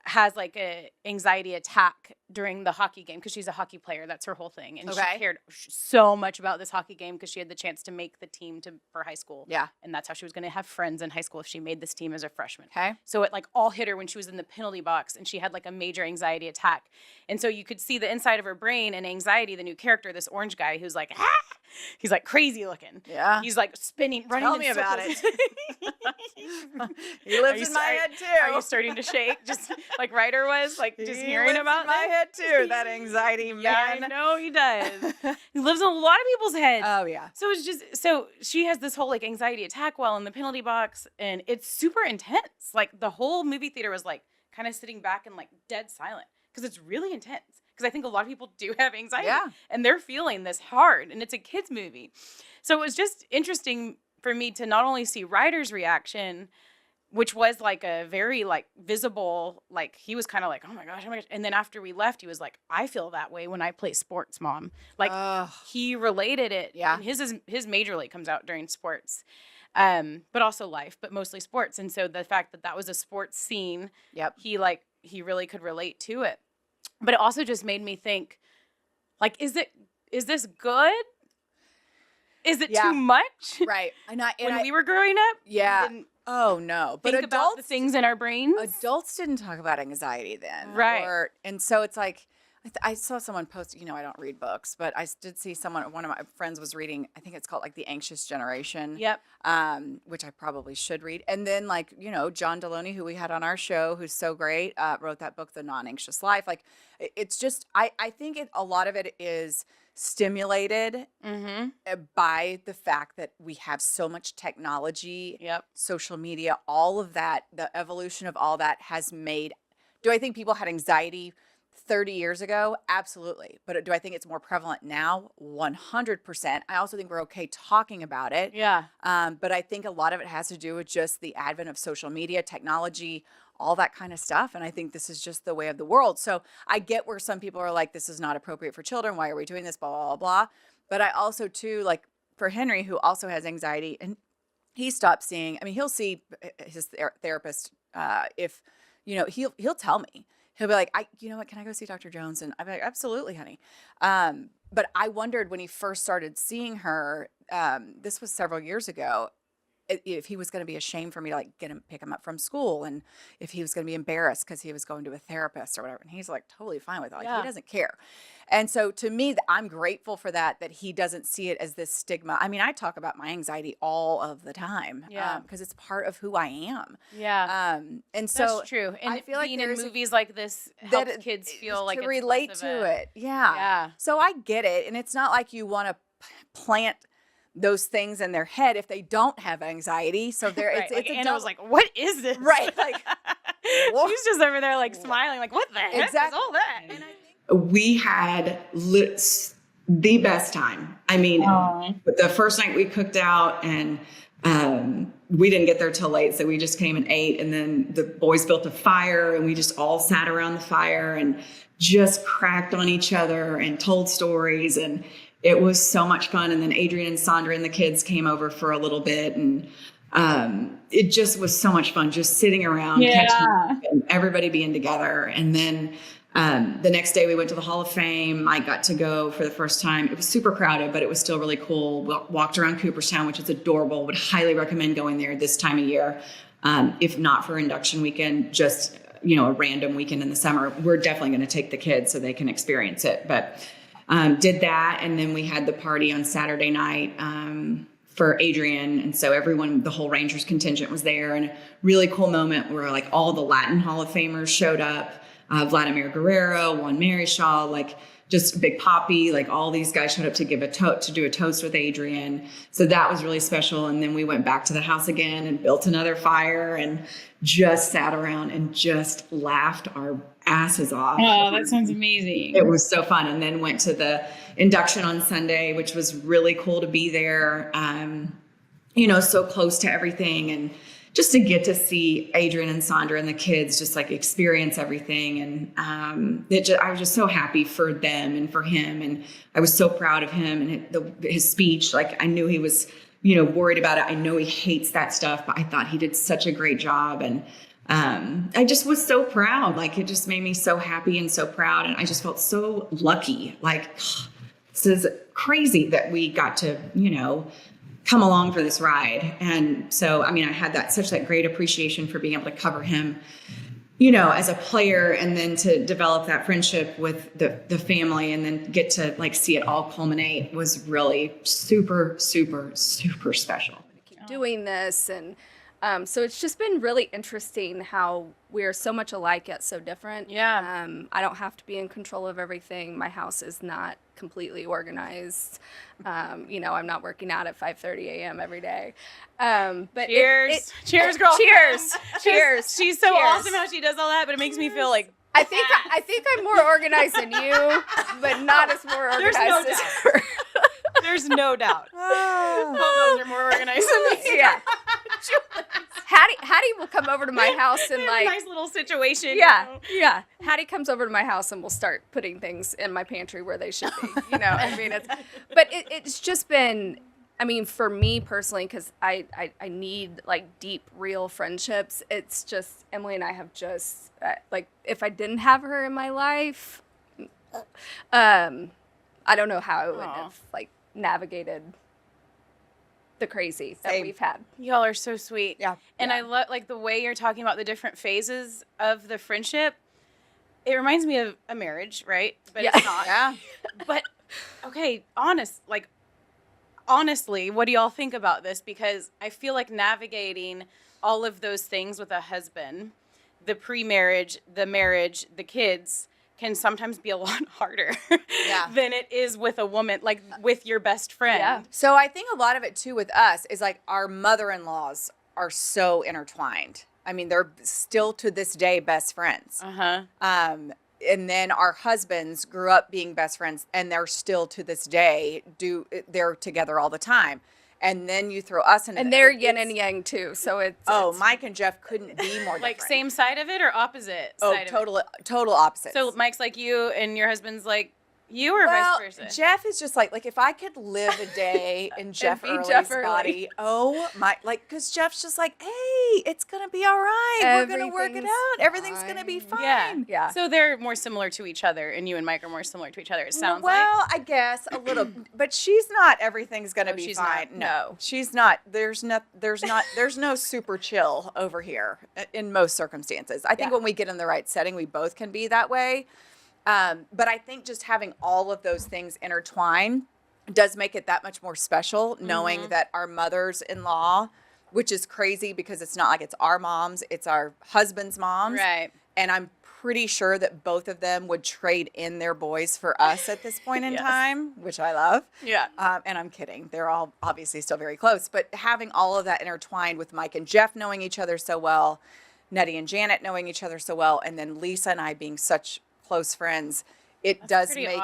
has like a anxiety attack during the hockey game because she's a hockey player. That's her whole thing. And she cared so much about this hockey game because she had the chance to make the team for high school. Yeah. And that's how she was going to have friends in high school if she made this team as a freshman. Okay. So it like all hit her when she was in the penalty box and she had like a major anxiety attack. And so you could see the inside of her brain and anxiety, the new character, this orange guy who's like, he's like crazy looking. Yeah. He's like spinning, running. Tell me about it. He lives in my head too. Are you starting to shake? Just like Ryder was, like just hearing about in my head too. That anxiety man. Yeah, I know he does. He lives in a lot of people's heads. Oh yeah. So it's just, so she has this whole like anxiety attack while in the penalty box, and it's super intense. Like the whole movie theater was like kind of sitting back and like dead silent because it's really intense. Because I think a lot of people do have anxiety, and they're feeling this hard, and it's a kids movie. So it was just interesting for me to not only see Ryder's reaction, which was like a very like visible, like he was kind of like, oh my gosh. And then after we left, he was like, I feel that way when I play sports, Mom. Like he related it. Yeah. And his majorly comes out during sports, but also life, but mostly sports. And so the fact that was a sports scene, he really could relate to it. But it also just made me think, like, is this good? Is it too much? Right. When we were growing up, yeah. we didn't Oh no! But think about the things in our brains. Adults didn't talk about anxiety then, right? And so it's like, I saw someone post. I don't read books, but I did see someone. One of my friends was reading. I think it's called like The Anxious Generation. Yep. Which I probably should read. And then like John Deloney, who we had on our show, who's so great, wrote that book, The Non-Anxious Life. Like, it's just I think a lot of it is stimulated by the fact that we have so much technology, social media, all of that, the evolution of all that has made. Do I think people had anxiety 30 years ago? Absolutely. But do I think it's more prevalent now? 100%. I also think we're okay talking about it. Yeah. But I think a lot of it has to do with just the advent of social media, technology, all that kind of stuff. And I think this is just the way of the world. So I get where some people are like, this is not appropriate for children. Why are we doing this? Blah, blah, blah, blah. But I also too, like for Henry, who also has anxiety, and he stopped seeing, he'll see his therapist if, he'll tell me. He'll be like, what, can I go see Dr. Jones? And I'll be like, absolutely, honey. But I wondered when he first started seeing her, this was several years ago, if he was going to be ashamed for me to like pick him up from school, and if he was going to be embarrassed because he was going to a therapist or whatever. And he's like totally fine with it. Like, he doesn't care. And so to me, I'm grateful for that he doesn't see it as this stigma. I talk about my anxiety all of the time because it's part of who I am. Yeah. And so that's true. And I feel like being in movies like this helps kids feel like to it's relate less to of it. Yeah. So I get it. And it's not like you want to plant those things in their head if they don't have anxiety. So there, right. it's Anna was like, "What is this?" Right, like he's just over there like smiling, like, "What the heck is all that?" And we had the best time. The first night we cooked out, and we didn't get there till late, so we just came and ate. And then the boys built a fire, and we just all sat around the fire and just cracked on each other and told stories, and it was so much fun. And then Adrian and Sandra and the kids came over for a little bit, and it just was so much fun just sitting around, catching up and everybody being together. And then the next day we went to the Hall of Fame. I got to go for the first time. It was super crowded, but it was still really cool. Walked around Cooperstown, which is adorable. Would highly recommend going there this time of year. If not for induction weekend, just, a random weekend in the summer. We're definitely going to take the kids so they can experience it. But did that, and then we had the party on Saturday night for Adrian, and so the whole Rangers contingent was there, and a really cool moment where like all the Latin Hall of Famers showed up. Vladimir Guerrero, Juan Marichal, like just Big Poppy, like all these guys showed up to give to do a toast with Adrian. So that was really special. And then we went back to the house again and built another fire and just sat around and just laughed our asses off. Oh, that sounds amazing. It was so fun. And then went to the induction on Sunday, which was really cool to be there. So close to everything, and just to get to see Adrian and Sandra and the kids just like experience everything. And I was just so happy for them and for him. And I was so proud of him and his speech. Like I knew he was, worried about it. I know he hates that stuff, but I thought he did such a great job. And I just was so proud. Like it just made me so happy and so proud. And I just felt so lucky. Like this is crazy that we got to, come along for this ride. And so, I had such that great appreciation for being able to cover him, as a player, and then to develop that friendship with the family, and then get to like see it all culminate was really super, super, super special. Doing this, and so it's just been really interesting how we're so much alike yet so different. Yeah. I don't have to be in control of everything. My house is not completely organized. I'm not working out at 5:30 a.m. every day. But cheers, cheers, girl. Cheers, cheers. She's so cheers. awesome how she does all that, but it makes me feel like I think I'm more organized than you, but not as more organized as her. There's no doubt. Both of us are more organized than me. Yeah. Hattie will come over to my house and like a nice little situation. Yeah, yeah. Hattie comes over to my house and we'll start putting things in my pantry where they should be. It's just been. For me personally, because I need like deep, real friendships. It's just Emily and I have just like if I didn't have her in my life, I don't know how I would have like navigated the crazy that we've had. Y'all are so sweet. Yeah. And I love like the way you're talking about the different phases of the friendship. It reminds me of a marriage, right? But it's not. Yeah. But okay, honestly, what do y'all think about this? Because I feel like navigating all of those things with a husband, the pre-marriage, the marriage, the kids, can sometimes be a lot harder than it is with a woman, like with your best friend. Yeah. So I think a lot of it too with us is like our mother-in-laws are so intertwined. They're still to this day best friends. And then our husbands grew up being best friends, and they're still to this day they're together all the time. And then you throw us in, and they're yin and yang too. So it's Mike and Jeff couldn't be more like different. Same side of it or opposite? Side total opposite. So Mike's like you, and your husband's like you, or vice versa? Jeff is just like if I could live a day in Jeff Early's body, oh my, because Jeff's just like, hey, it's gonna be all right. We're gonna work it out. Everything's gonna be fine. Yeah. So they're more similar to each other, and you and Mike are more similar to each other. It sounds I guess a little, but she's not. Everything's gonna be fine. No, she's not. There's no super chill over here in most circumstances. I think when we get in the right setting, we both can be that way. But I think just having all of those things intertwined does make it that much more special, knowing that our mothers-in-law, which is crazy because it's not like it's our moms, it's our husband's moms. Right. And I'm pretty sure that both of them would trade in their boys for us at this point in time, which I love. Yeah. And I'm kidding. They're all obviously still very close. But having all of that intertwined with Mike and Jeff knowing each other so well, Nettie and Janet knowing each other so well, and then Lisa and I being such close friends, it does make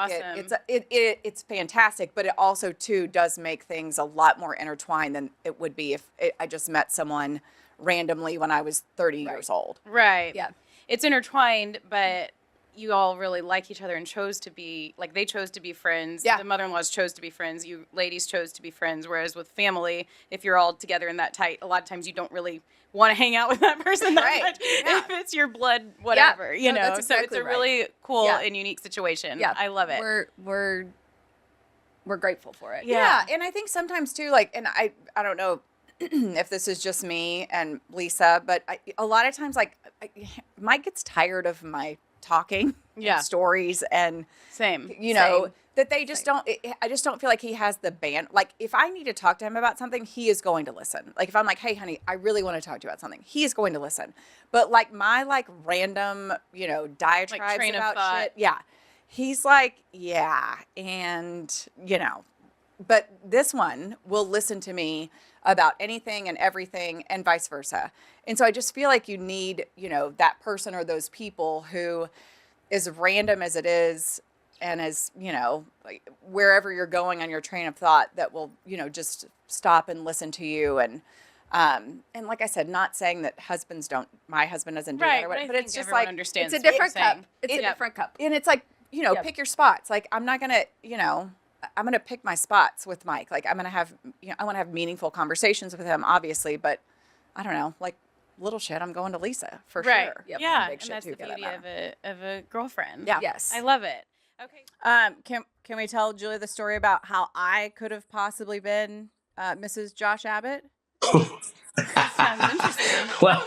it's fantastic, but it also too does make things a lot more intertwined than it would be if I just met someone randomly when I was 30 years old. Right. Yeah. It's intertwined, but you all really like each other and chose to be like they chose to be friends. Yeah. The mother-in-laws chose to be friends. You ladies chose to be friends. Whereas with family, if you're all together and that tight, a lot of times you don't really want to hang out with that person that much if it's your blood, whatever, you know. That's exactly so it's a really cool and unique situation. Yeah, I love it. We're grateful for it. Yeah, and I think sometimes too, like, and I don't know if this is just me and Lisa, but a lot of times, like, Mike gets tired of my talking and stories and same, you know, that they just don't. I just don't feel like he has the band. Like if I need to talk to him about something, he is going to listen. Like if I'm like, hey, honey, I really want to talk to you about something, he is going to listen. But like my like random, diatribes train of about thought. shit, yeah, he's like, yeah, and but this one will listen to me about anything and everything and vice versa. And so I just feel like you need, that person or those people who, as random as it is, and as, like wherever you're going on your train of thought, that will, just stop and listen to you. And like I said, not saying that my husband doesn't do that or whatever, but it's just like, understands it's a different cup. It's a different cup. And it's like, pick your spots. Like I'm not going to, I'm going to pick my spots with Mike. Like I'm going to have, I want to have meaningful conversations with him, obviously, but I don't know, like little shit, I'm going to Lisa for Right. sure. Yep. Yeah. Big And shit that's too, the for that beauty matter. of a girlfriend. Yeah. Yes. I love it. Okay. Can we tell Julie the story about how I could have possibly been Mrs. Josh Abbott? Sounds interesting. Well,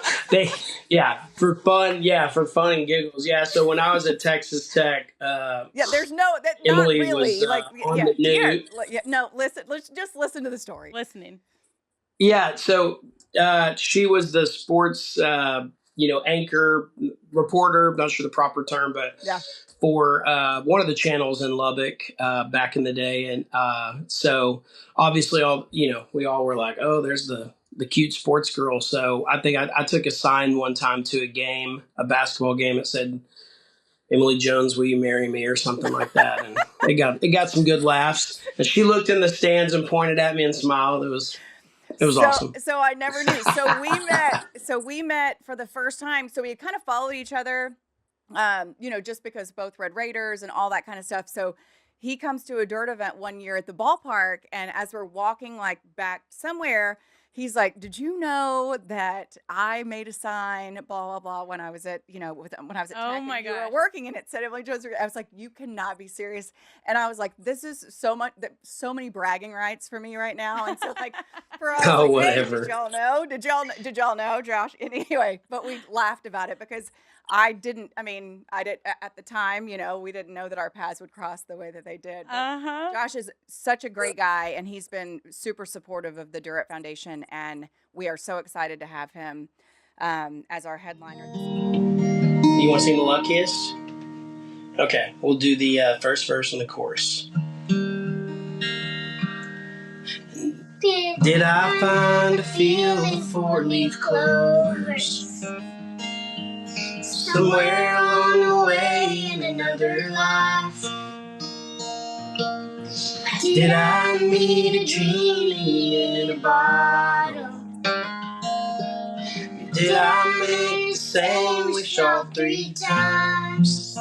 for fun and giggles. Yeah, so when I was at Texas Tech, There's not Emily really was like on the news. no, listen, let's just listen to the story. Listening. Yeah, so she was the sports, anchor, reporter. Not sure the proper term, but for one of the channels in Lubbock back in the day, and so obviously we all were like, oh, there's the cute sports girl. So I think I took a sign one time to a basketball game. It said, Emily Jones, will you marry me, or something like that. And it got some good laughs. And she looked in the stands and pointed at me and smiled. It was awesome. So I never knew. So we met for the first time. So we had kind of followed each other, just because both Red Raiders and all that kind of stuff. So he comes to a dirt event one year at the ballpark, and as we're walking like back somewhere, he's like, did you know that I made a sign, blah, blah, blah, when I was at, when I was at Oh Tech my and you were gosh. working, and it said Emily Jones. I was like, you cannot be serious. And I was like, this is so many bragging rights for me right now. And so like for us, Oh, like, whatever. hey, did y'all know, Josh? Anyway, but we laughed about it because I did at the time, we didn't know that our paths would cross the way that they did. But Josh is such a great guy, and he's been super supportive of the Durrett Foundation, and we are so excited to have him as our headliner this week. You want to sing The Luckiest? Okay, we'll do the first verse and the chorus. Did I find a field of four-leaf clovers somewhere along the way in another life? Did I meet a genie in a bottle? Did I make the same wish all 3 times?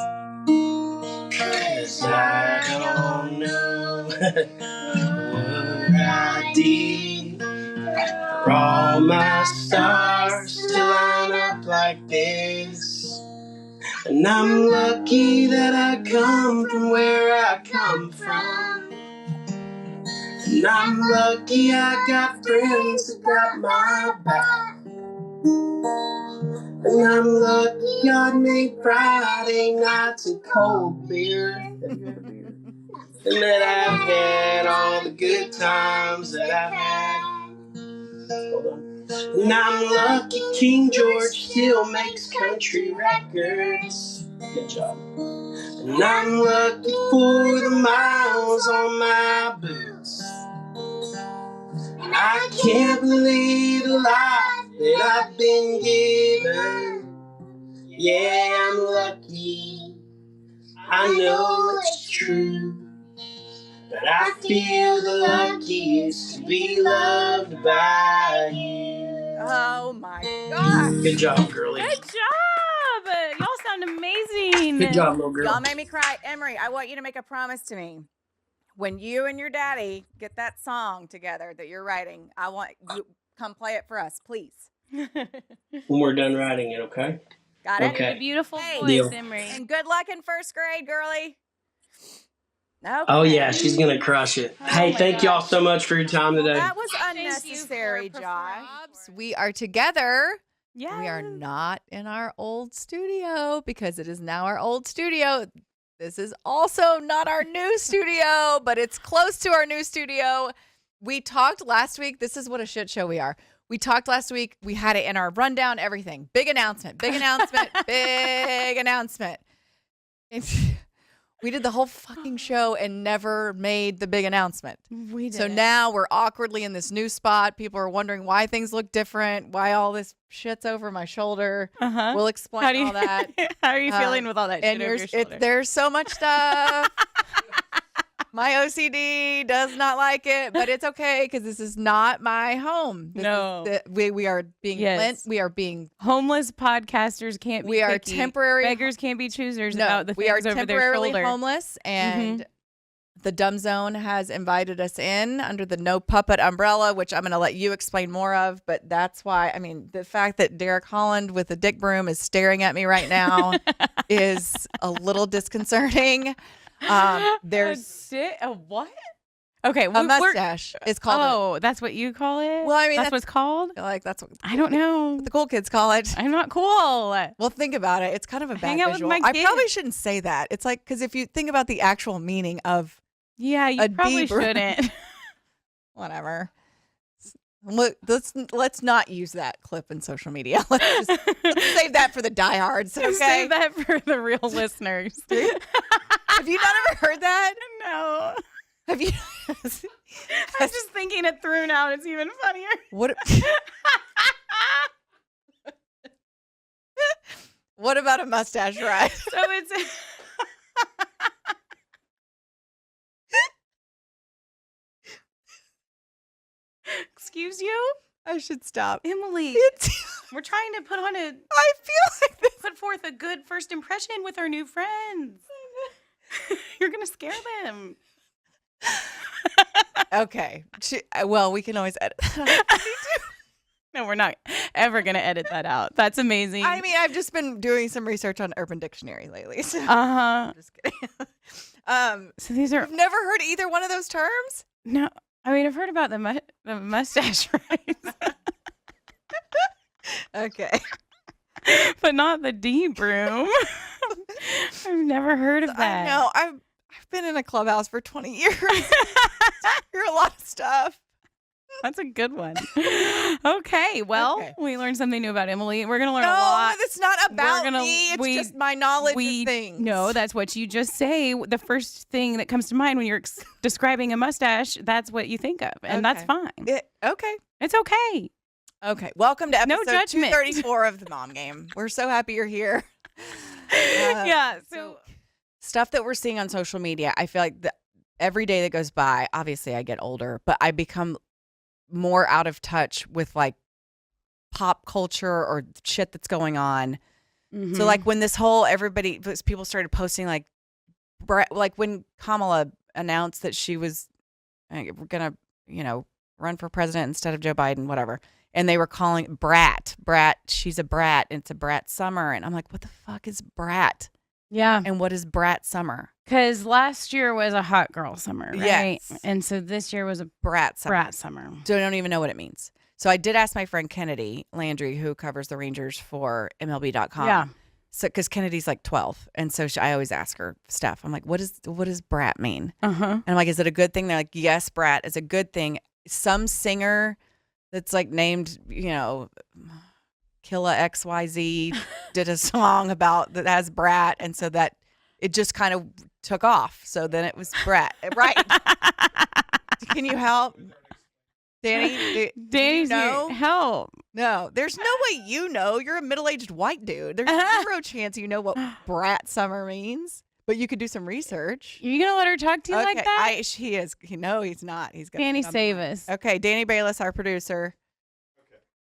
'Cause I don't know what I did for all my stars to line up like this. And I'm lucky that I come from where I come from. And I'm lucky I got friends that got my back. And I'm lucky God made Friday nights a cold beer. And that I've had all the good times that I've had. Hold on. And I'm lucky King George still makes country records. Good job. And I'm lucky for the miles on my boots. I can't believe the life that I've been given. Yeah, I'm lucky. I know it's true. But I feel the luckiest to be loved by you. Oh my gosh. Good job, girlie. Good job. Y'all sound amazing. Good job, little girl. Y'all made me cry. Emery, I want you to make a promise to me. When you and your daddy get that song together that you're writing, I want you come play it for us, please. When we're done writing it, okay? Got it? Okay. A beautiful voice, Deal. Emery. And good luck in first grade, girlie. Okay. Oh, yeah, she's going to crush it. Hey, thank y'all so much for your time today. That was unnecessary, Josh. We are together. Yeah. We are not in our old studio because it is now our old studio. This is also not our new studio, but it's close to our new studio. We talked last week. This is what a shit show we are. We talked last week. We had it in our rundown, everything. Big announcement, big announcement, big announcement. We did the whole fucking show and never made the big announcement. We did. So now we're awkwardly in this new spot. People are wondering why things look different, why all this shit's over my shoulder. We'll explain all that. How are you feeling with all that and shit over your shoulder? There's so much stuff. My OCD does not like it, but it's okay because this is not my home. We are being lent. We are being homeless podcasters can't be We are picky. temporary. Beggars can't be choosers about the we are things over their temporarily shoulder. homeless, and the Dumb Zone has invited us in under the No Puppet umbrella, which I'm going to let you explain more of. But that's why, I mean, the fact that Derek Holland with a dick broom is staring at me right now is a little disconcerting. There's a what? Okay, a mustache. It's called. Oh, that's what you call it? Well, I mean, that's what's called. Like that's what I don't know. What the cool kids call it. I'm not cool. Well, think about it. It's kind of a bad Hang out with visual. my I kids. probably shouldn't say that. It's like because if you think about the actual meaning of you probably shouldn't. Whatever. Look, let's not use that clip in social media. Let's save that for the diehards. Okay, Save that for the real listeners. Have you not ever heard that? No. Have you? I'm just thinking it through now, and it's even funnier. What? What about a mustache ride? So it's. Excuse you? I should stop. Emily, we're trying to put on I feel like put forth a good first impression with our new friends. You're going to scare them. Okay. Well, we can always edit that out. No, we're not ever going to edit that out. That's amazing. I mean, I've just been doing some research on Urban Dictionary lately. So Uh-huh. just kidding. So these are... You've never heard either one of those terms? No. I mean, I've heard about the mustache rides. Okay. But not the D broom. I've never heard of that. I know. I've been in a clubhouse for 20 years. Hear a lot of stuff. That's a good one. Okay. Well, we learned something new about Emily. We're going to learn a No, lot. it's not about me. It's just my knowledge of things. No, that's what you just say. The first thing that comes to mind when you're describing a mustache, that's what you think of. And that's fine. Okay. It's okay. Okay. Welcome to episode No judgment. 234 of the Mom Game. We're so happy you're here. Yeah. So stuff that we're seeing on social media, I feel like every day that goes by, obviously I get older, but I become more out of touch with like pop culture or shit that's going on. Mm-hmm. So like when this whole people started posting like when Kamala announced that she was gonna run for president instead of Joe Biden, whatever, and they were calling brat, she's a brat, and it's a brat summer, and I'm like, what the fuck is brat? Yeah. And what is brat summer? Because last year was a hot girl summer, right? Yes. And so this year was a brat summer. So I don't even know what it means. So I did ask my friend Kennedy Landry, who covers the Rangers for MLB.com. Yeah. So because Kennedy's like 12, and so I always ask her stuff. I'm like, what does brat mean? And I'm like, is it a good thing? They're like, yes, brat is a good thing. Some singer that's like named, Killa XYZ did a song about that has brat, and so that it just kind of took off. So then it was brat, right? Can you help, Danny? Danny's no help. No, there's no way you're a middle-aged white dude. There's zero chance you know what brat summer means. But you could do some research. You gonna let her talk to you like that? He is. No, he's not. He's gonna. Danny, save us. Okay, Danny Bayless, our producer.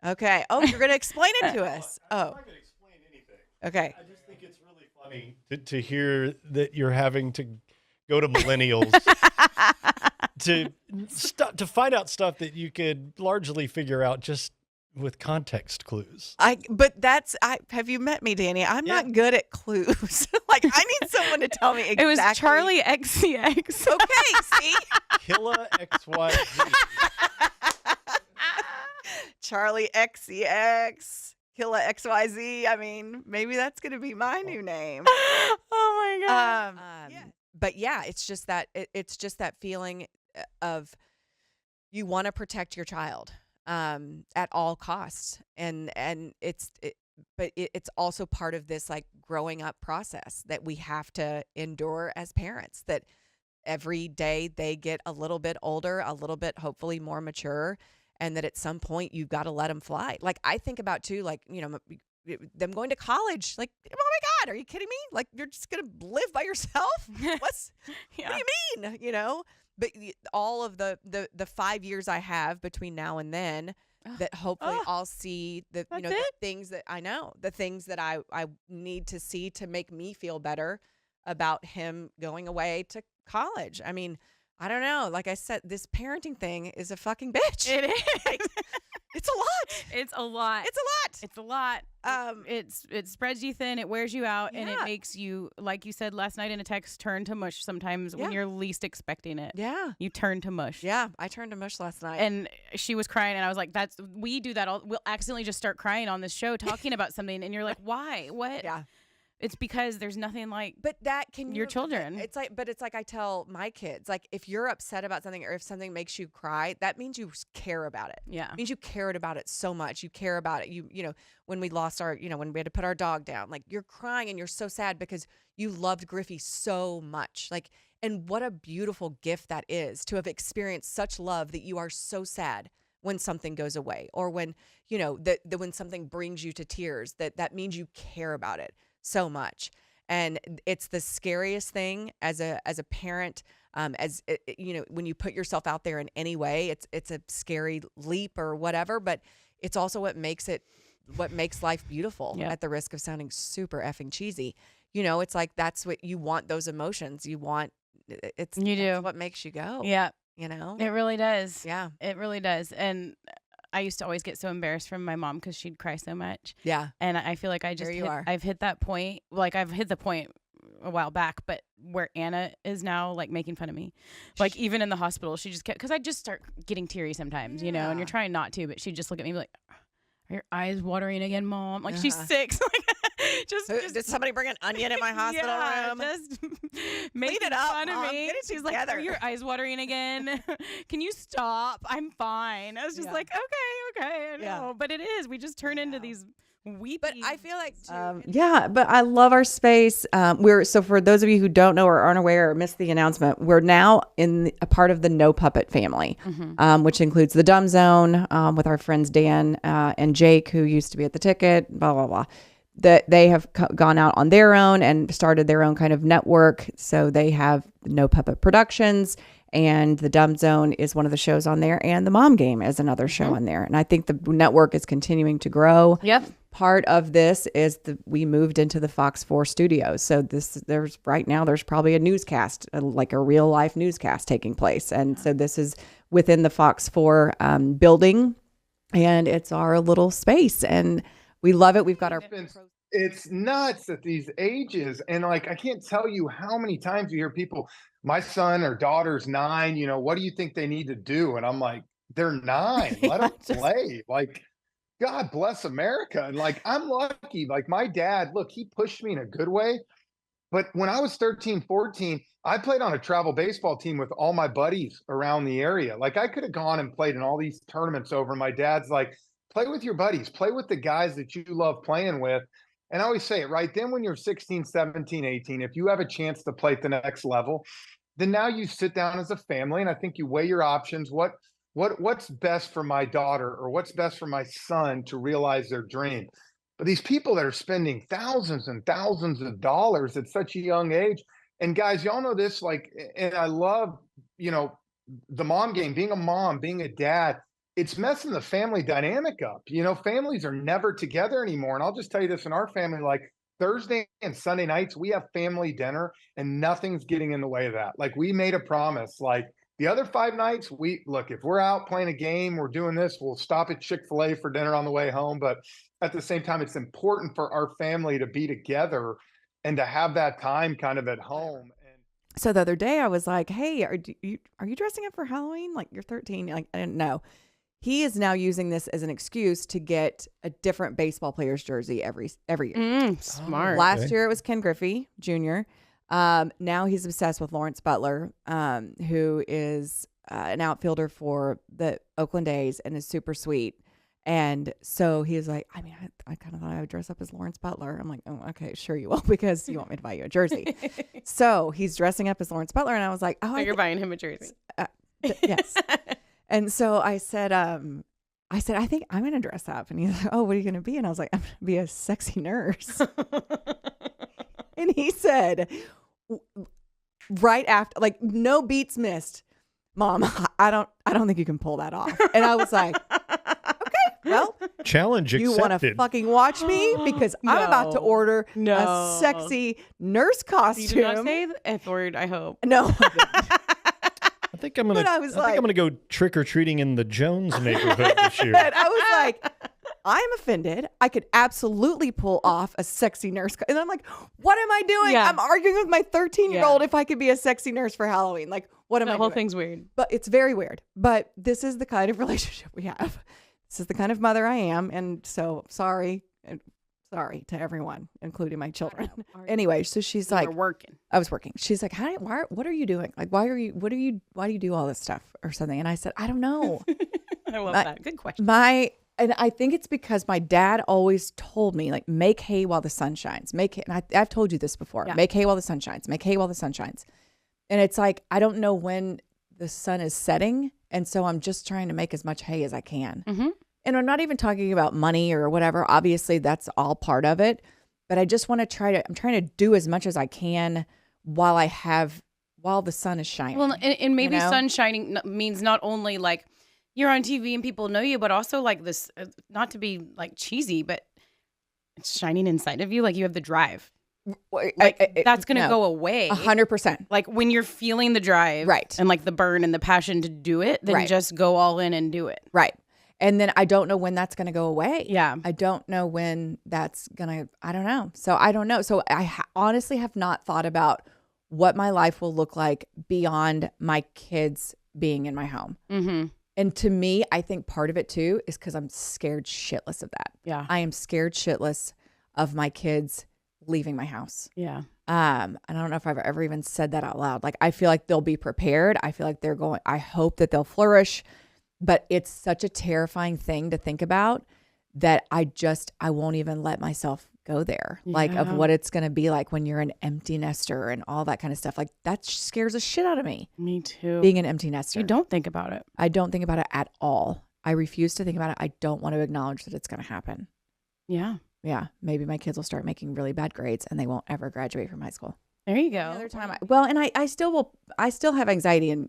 Okay. Oh, you're gonna explain it to us. Oh. I'm not gonna explain anything. Okay. I just think it's really funny to hear that you're having to go to millennials to find out stuff that you could largely figure out just with context clues. Have you met me, Danny? I'm not good at clues. Like I need someone to tell me exactly. It was Charlie XCX. Okay, see? Killa XYZ. Charlie XCX. Killa XYZ. I mean, maybe that's going to be my new name. Oh Oh my God. But yeah, it's just that it's just that feeling of you want to protect your child at all costs, and it's also part of this like growing up process that we have to endure as parents, that every day they get a little bit older, a little bit hopefully more mature, and that at some point you've got to let them fly. Like I think about too, like, you know, them going to college. Like, oh my God, are you kidding me? Like, you're just gonna live by yourself? What do you mean? You know? But all of the 5 years I have between now and then, that hopefully I'll see the things that I know, the things that I need to see to make me feel better about him going away to college. I mean, I don't know. Like I said, this parenting thing is a fucking bitch. It is. It's a lot. It's a lot. It's a lot. It's a lot. It spreads you thin. It wears you out, and it makes you, like you said last night in a text, turn to mush sometimes when you're least expecting it. Yeah. You turn to mush. Yeah. I turned to mush last night. And she was crying, and I was like, we do that all. We'll accidentally just start crying on this show talking about something, and you're like, why? What? Yeah. It's because there's nothing like your children. It's like I tell my kids, like, if you're upset about something or if something makes you cry, that means you care about it. Yeah. It means you cared about it so much. You care about it. You know, when we lost when we had to put our dog down, like, you're crying and you're so sad because you loved Griffey so much. Like, and what a beautiful gift that is, to have experienced such love that you are so sad when something goes away, or when, you know, when something brings you to tears, that means you care about it so much. And it's the scariest thing as a parent, you know, when you put yourself out there in any way, it's a scary leap or whatever, but it's also what makes life beautiful. At the risk of sounding super effing cheesy, you know, it's like, that's what you want, those emotions you want. That's what makes you go. Yeah. You know, it really does. Yeah, it really does. And I used to always get so embarrassed from my mom because she'd cry so much. Yeah. And I feel like I've hit that point. Like, I've hit the point a while back, but where Anna is now, like, making fun of me. Like, even in the hospital, she just kept, because I just start getting teary sometimes, you know, and you're trying not to, but she'd just look at me and be like, are your eyes watering again, Mom? Like, she's 6. Like, just did somebody bring an onion in my hospital room? Just making it up, fun of Mom. me. Get it She's together. like, are your eyes watering again? Can you stop? I'm fine. I was just like, okay, I know. But it is. We just turn into these weepy. But I feel like but I love our space. So for those of you who don't know or aren't aware or missed the announcement, we're now in a part of the No Puppet family, which includes the Dumb Zone, with our friends Dan and Jake, who used to be at the Ticket, blah, blah, blah. That they have gone out on their own and started their own kind of network. So they have No Puppet Productions, and the Dumb Zone is one of the shows on there, and the Mom Game is another show on there. And I think the network is continuing to grow. Yep. Part of this is we moved into the Fox 4 studios. So there's probably a newscast, like a real life newscast taking place. And so this is within the Fox 4 building, and it's our little space, and we love it. We've got our... It's nuts at these ages. And like, I can't tell you how many times you hear people, my son or daughter's 9, you know, what do you think they need to do? And I'm like, they're 9, let them play. Like, God bless America. And like, I'm lucky. Like, my dad, look, he pushed me in a good way. But when I was 13, 14, I played on a travel baseball team with all my buddies around the area. Like, I could have gone and played in all these tournaments over. My dad's like, play with your buddies, play with the guys that you love playing with. And I always say it, right? Then when you're 16, 17, 18, if you have a chance to play at the next level, then now you sit down as a family, and I think you weigh your options. What's best for my daughter, or what's best for my son to realize their dream? But these people that are spending thousands and thousands of dollars at such a young age, and guys, y'all know this, like, and I love, you know, the Mom Game, being a mom, being a dad, it's messing the family dynamic up. You know, families are never together anymore. And I'll just tell you this, in our family, like, Thursday and Sunday nights, we have family dinner, and nothing's getting in the way of that. Like, we made a promise, like, the other 5 nights, if we're out playing a game, we're doing this, we'll stop at Chick-fil-A for dinner on the way home. But at the same time, it's important for our family to be together and to have that time kind of at home. So the other day I was like, hey, are you dressing up for Halloween? Like, you're 13. Like, I didn't know. He is now using this as an excuse to get a different baseball player's jersey every year. Smart. Last year it was Ken Griffey Jr. Now he's obsessed with Lawrence Butler, who is an outfielder for the Oakland A's and is super sweet. And so he was like, I mean, I kind of thought I would dress up as Lawrence Butler. I'm like, oh, okay, sure you will, because you want me to buy you a jersey. So he's dressing up as Lawrence Butler. And I was like, oh, you're buying him a jersey. Yes. And so I said, I think I'm going to dress up. And he's like, oh, what are you going to be? And I was like, I'm going to be a sexy nurse. And he said, right after, like, no beats missed, Mom, I don't think you can pull that off. And I was like, okay, well, challenge accepted. You want to fucking watch me? Because I'm about to order a sexy nurse costume. You did not say the F word, I hope. No. I think I'm gonna go trick or treating in the Jones neighborhood this year. And I was like, I'm offended. I could absolutely pull off a sexy nurse. And I'm like, what am I doing? Yeah. I'm arguing with my 13-year-old if I could be a sexy nurse for Halloween. Like, what am I doing? The whole thing's weird. But it's very weird. But this is the kind of relationship we have. This is the kind of mother I am. And so sorry. Sorry to everyone, including my children. Anyway, so she's like, working. I was working. She's like, what are you doing? Like, why do you do all this stuff or something? And I said, I don't know. I love that. Good question. And I think it's because my dad always told me, like, make hay while the sun shines. Make hay. And I've told you this before. Yeah. Make hay while the sun shines. Make hay while the sun shines. And it's like, I don't know when the sun is setting. And so I'm just trying to make as much hay as I can. Mm-hmm. And I'm not even talking about money or whatever. Obviously, that's all part of it. But I just want to I'm trying to do as much as I can while the sun is shining. Well, and maybe you know? sun shining means not only like you're on TV and people know you, but also like this, not to be like cheesy, but it's shining inside of you. Like you have the drive. Like that's going to go away. 100%. Like when you're feeling the drive. Right. And like the burn and the passion to do it, then just go all in and do it. Right. And then I don't know when that's going to go away. Yeah. I don't know when that's going to, I don't know. So I don't know. So I honestly have not thought about what my life will look like beyond my kids being in my home. Mm-hmm. And to me, I think part of it too is because I'm scared shitless of that. Yeah. I am scared shitless of my kids leaving my house. Yeah. I don't know if I've ever even said that out loud. Like, I feel like they'll be prepared. I feel like I hope that they'll flourish. But it's such a terrifying thing to think about that I won't even let myself go there. Yeah. Like, of what it's going to be like when you're an empty nester and all that kind of stuff. Like, that scares the shit out of me. Me too. Being an empty nester. You don't think about it. I don't think about it at all. I refuse to think about it. I don't want to acknowledge that it's going to happen. Yeah. Yeah. Maybe my kids will start making really bad grades and they won't ever graduate from high school. There you go. Another time. I still have anxiety in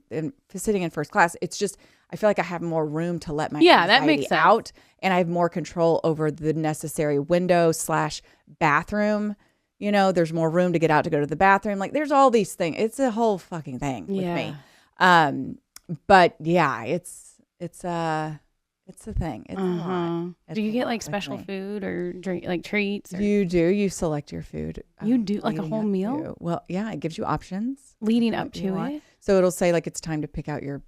sitting in first class. It's just, I feel like I have more room to let my that makes sense. out, and I have more control over the necessary window/bathroom. You know, there's more room to get out to go to the bathroom. Like, there's all these things. It's a whole fucking thing with me. But yeah, it's a thing. It's a lot. Do you get like special food or drink, like treats? Or... You do. You select your food. You do like a whole meal? Well, yeah, it gives you options leading up to it. So it'll say like it's time to pick out your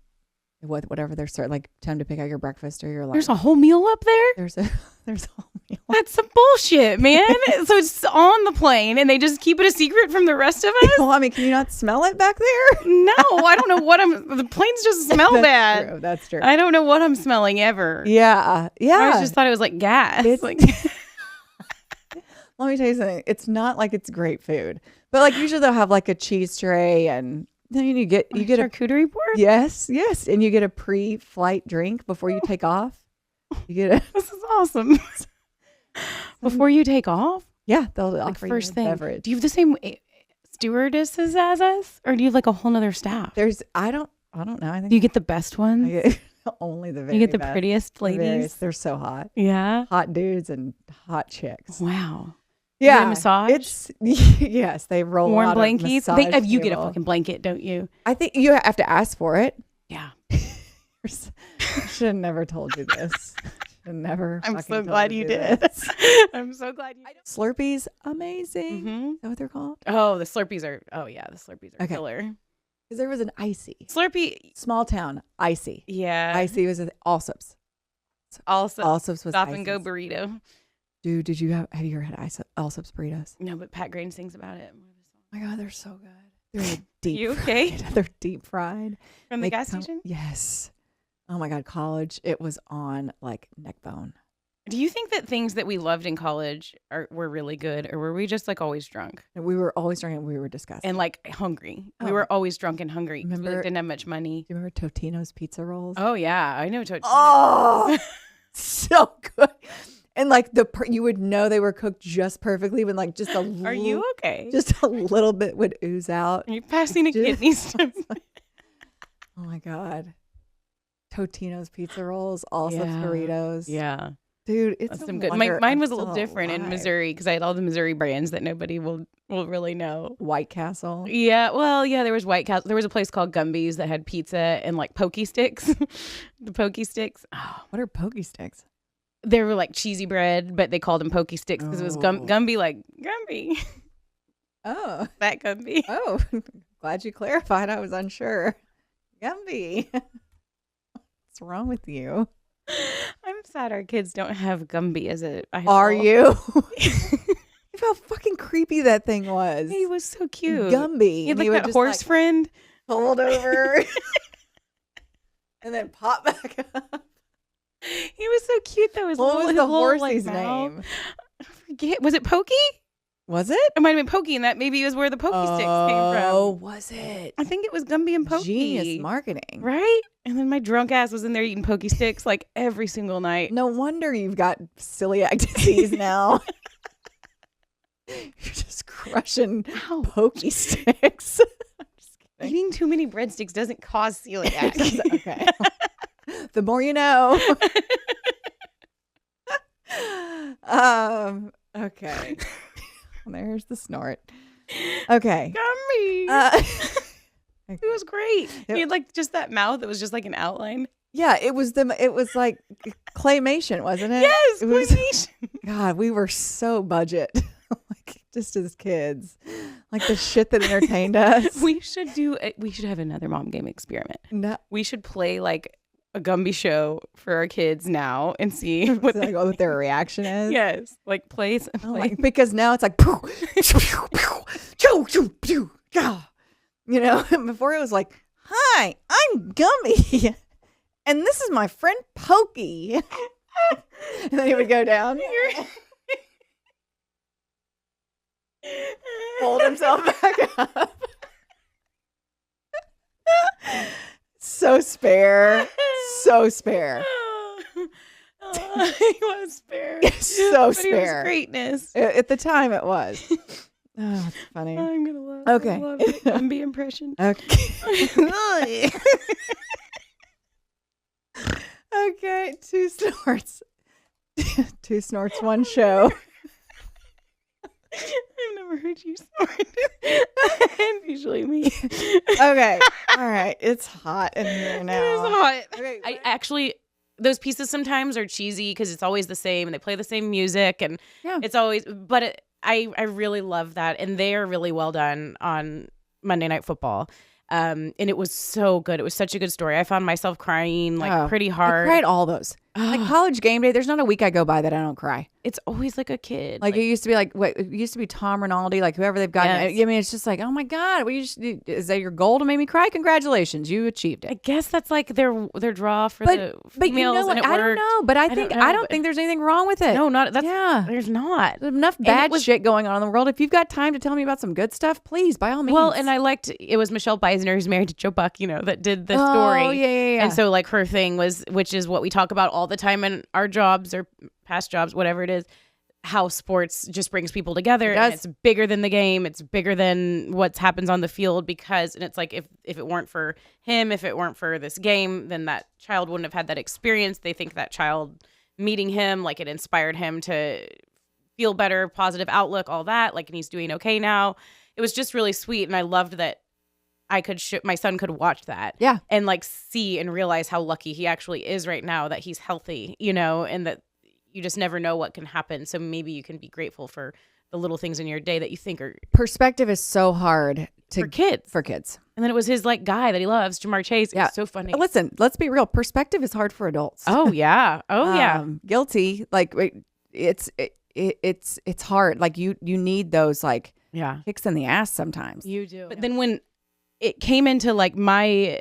whatever they're starting, like time to pick out your breakfast or your lunch. There's a whole meal up there? There's a whole meal. That's some bullshit, man. So it's on the plane and they just keep it a secret from the rest of us? Well, I mean, can you not smell it back there? No, I don't know what the planes just smell bad. True, that's true. I don't know what I'm smelling ever. Yeah. I just thought it was like gas. It's like Let me tell you something. It's not like it's great food, but like usually they'll have like a cheese tray and then you get a charcuterie board. Yes, and you get a pre-flight drink before you take off. You get This is awesome. Before you take off? Yeah, they'll like offer first you a thing. beverage. Do you have the same stewardesses as us, or do you have like a whole nother staff? I don't know. I think Do you get the best ones? I get only the very You get the best. prettiest The very- ladies? They're so hot. Yeah. Hot dudes and hot chicks. Wow. Yeah. You get a massage? It's yes, they roll warm out a blankets. massage You get a table. fucking blanket, don't you? I think you have to ask for it. Yeah. I should have never told you this. Should have never. I'm fucking so told glad you did. this. I'm so glad you did. Slurpees, amazing. Mm-hmm. Is that what they're called? Oh, the Slurpees are. Oh yeah, the Slurpees are Okay. killer. Because there was an icy Slurpee. small town icy. Yeah. Icy was Allsup's. Also, Allsup's was stop and go Icy's. burrito. Dude, have you ever had Allsup's burritos? No, but Pat Green sings about it. my God, they're so good. They're deep. You okay? Fried. They're deep fried. From the gas station? Yes. Oh my God, college. It was on like neck bone. Do you think that things that we loved in college were really good, or were we just like always drunk? We were always drunk and we were disgusting. And like hungry. We Oh. were always drunk and hungry. 'Cause we Remember- didn't have much money. Do you remember Totino's pizza rolls? Oh yeah, I know Totino. Oh, so good. And like you would know they were cooked just perfectly when like just a little. Are you okay? Just a little bit would ooze out. Are you passing a kidney stone? Oh my God. Totino's pizza rolls, also Yeah. Doritos. Yeah. Dude, it's That's a some good. wonder Mine I'm was a still little different in alive. Missouri because I had all the Missouri brands that nobody will really know. White Castle. Yeah, well, yeah, there was White Castle. There was a place called Gumby's that had pizza and like pokey sticks. The pokey sticks. Oh, what are pokey sticks? They were like cheesy bread, but they called them pokey sticks because it was Gumby, like Gumby. Oh. That Gumby. Oh, glad you clarified. I was unsure. Gumby. What's wrong with you? I'm sad our kids don't have Gumby as a. Are you? How fucking creepy that thing was. He was so cute. Gumby. He had And like would that just, horse friend. Hold over. And then pop back up. He was so cute though. His What little, was his the little, like, horsey's mouth. name? I forget. Was it Pokey? Was it? It might have been Pokey, and that maybe was where the Pokey sticks came from. Oh, was it? I think it was Gumby and Pokey. Genius marketing. Right? And then my drunk ass was in there eating Pokey sticks like every single night. No wonder you've got celiac disease now. You're just crushing pokey sticks. Eating too many breadsticks doesn't cause celiac. Okay. The more you know. Okay. There's the snort. Okay. Gumby. It was great. He had like just that mouth that was just like an outline. Yeah, it was like claymation, wasn't it? Yes, it was, claymation. God, we were so budget. Like just as kids. Like the shit that entertained us. We should have another mom game experiment. No. We should play like a Gumby show for our kids now and see what, what their reaction is. Yes, like plays. Because now it's like, you know, before it was like, hi, I'm Gumby, and this is my friend Pokey. And then he would go down, hold himself back up. So spare. So spare. He was spare. So But spare. He was greatness. At the time it was. Oh, it's funny. I'm gonna love. Okay. I love it. Gumby impression. Okay. Okay. 2 snorts. 2 snorts, 1 show. I've never heard you snort. And usually me. Okay. All right. It's hot in here now. It is hot. Okay. I actually, those pieces sometimes are cheesy because it's always the same and they play the same music and it's always, but I really love that. And they are really well done on Monday Night Football. And it was so good. It was such a good story. I found myself crying like pretty hard. I cried all those. Like College Game Day, there's not a week I go by that I don't cry. It's always like a kid. Like it used to be it used to be Tom Rinaldi, like whoever they've got. Yes. I mean, it's just like, oh my God, is that your goal to make me cry? Congratulations, you achieved it. I guess that's like their draw for the But you females. know what? And it I don't worked. know, but I don't but- think there's anything wrong with it. No, there's not. There's enough bad shit going on in the world. If you've got time to tell me about some good stuff, please, by all means. Well, and I liked it was Michelle Beisner who's married to Joe Buck, that did the story. Oh, yeah. And so like her thing was, which is what we talk about all the time in our jobs or past jobs, whatever it is, how sports just brings people together. And it's bigger than the game. It's bigger than what happens on the field and it's like if it weren't for him, if it weren't for this game, then that child wouldn't have had that experience. They think that child meeting him, like it inspired him to feel better, positive outlook, all that. Like, and he's doing okay now. It was just really sweet. And I loved that my son could watch that. Yeah. And like see and realize how lucky he actually is right now that he's healthy, and that you just never know what can happen. So maybe you can be grateful for the little things in your day that you think are perspective is so hard for kids. And then it was his like guy that he loves, Jamar Chase. It was so funny. Listen, let's be real. Perspective is hard for adults. Oh yeah. Oh yeah. Guilty. Like it's hard. Like you need those like Yeah. Kicks in the ass sometimes. You do. But then when it came into like my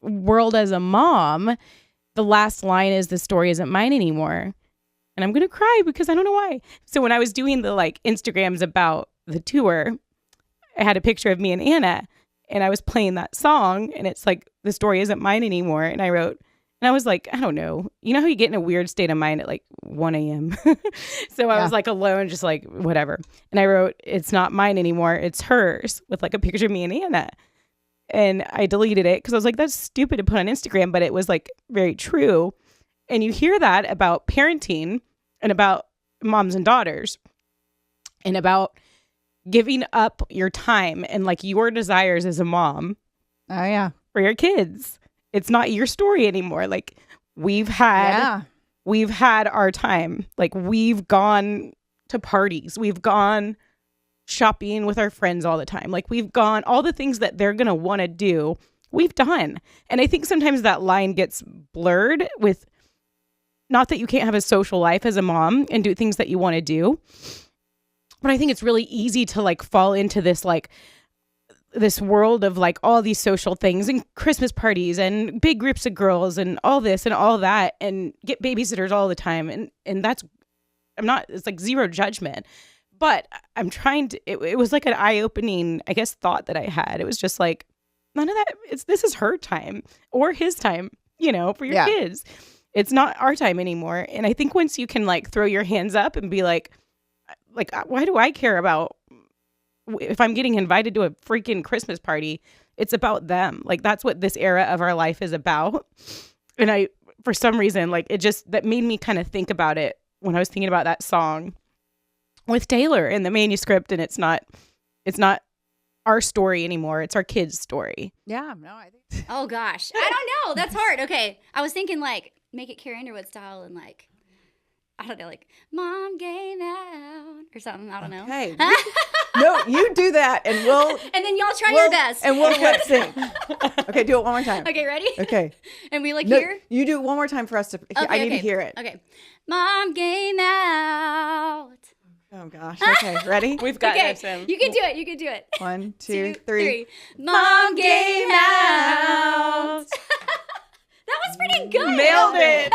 world as a mom, the last line is, the story isn't mine anymore. And I'm going to cry because I don't know why. So when I was doing the like Instagrams about the tour, I had a picture of me and Anna, and I was playing that song, and it's like, the story isn't mine anymore. And I wrote, and I was like, I don't know. You know how you get in a weird state of mind at like 1 a.m.? So I was like alone, just like whatever. And I wrote, it's not mine anymore. It's hers, with like a picture of me and Anna. And I deleted it because I was like, that's stupid to put on Instagram, but it was like very true. And you hear that about parenting and about moms and daughters and about giving up your time and like your desires as a mom. Oh, yeah. For your kids. It's not your story anymore. Like we've had our time. Like we've gone to parties. We've gone shopping with our friends all the time. Like we've gone, all the things that they're going to want to do, we've done. And I think sometimes that line gets blurred with, not that you can't have a social life as a mom and do things that you want to do, but I think it's really easy to like fall into this like this world of like all these social things and Christmas parties and big groups of girls and all this and all that, and get babysitters all the time. And that's, it's like zero judgment, but I'm trying to, it was like an eye-opening, I guess, thought that I had. It was just like, none of that, this is her time or his time, you know, for your kids. It's not our time anymore. And I think once you can like throw your hands up and be like, why do I care about if I'm getting invited to a freaking Christmas party? It's about them. Like that's what this era of our life is about. And I, for some reason, like it just, that made me kind of think about it when I was thinking about that song with Taylor in the manuscript. And it's not our story anymore. It's our kids' story. Yeah, no, I think. Oh gosh, I don't know. That's hard. Okay, I was thinking like make it Carrie Underwood style and like, I don't know, like mom game out or something. I don't know. Hey, no, you do that, and we'll. And then y'all try your best, and we'll lip sync. Okay, do it one more time. Okay, ready? Okay. And we No, hear. You do it one more time for us to. I need to hear it. Okay, mom game out. Oh gosh. Okay, ready? We've got okay. this. You can do it. You can do it. 1, 2, 3. Mom game out. That was pretty good. Nailed it.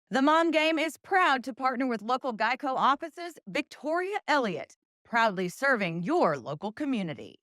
The Mom Game is proud to partner with local GEICO offices, Victoria Elliott, proudly serving your local community.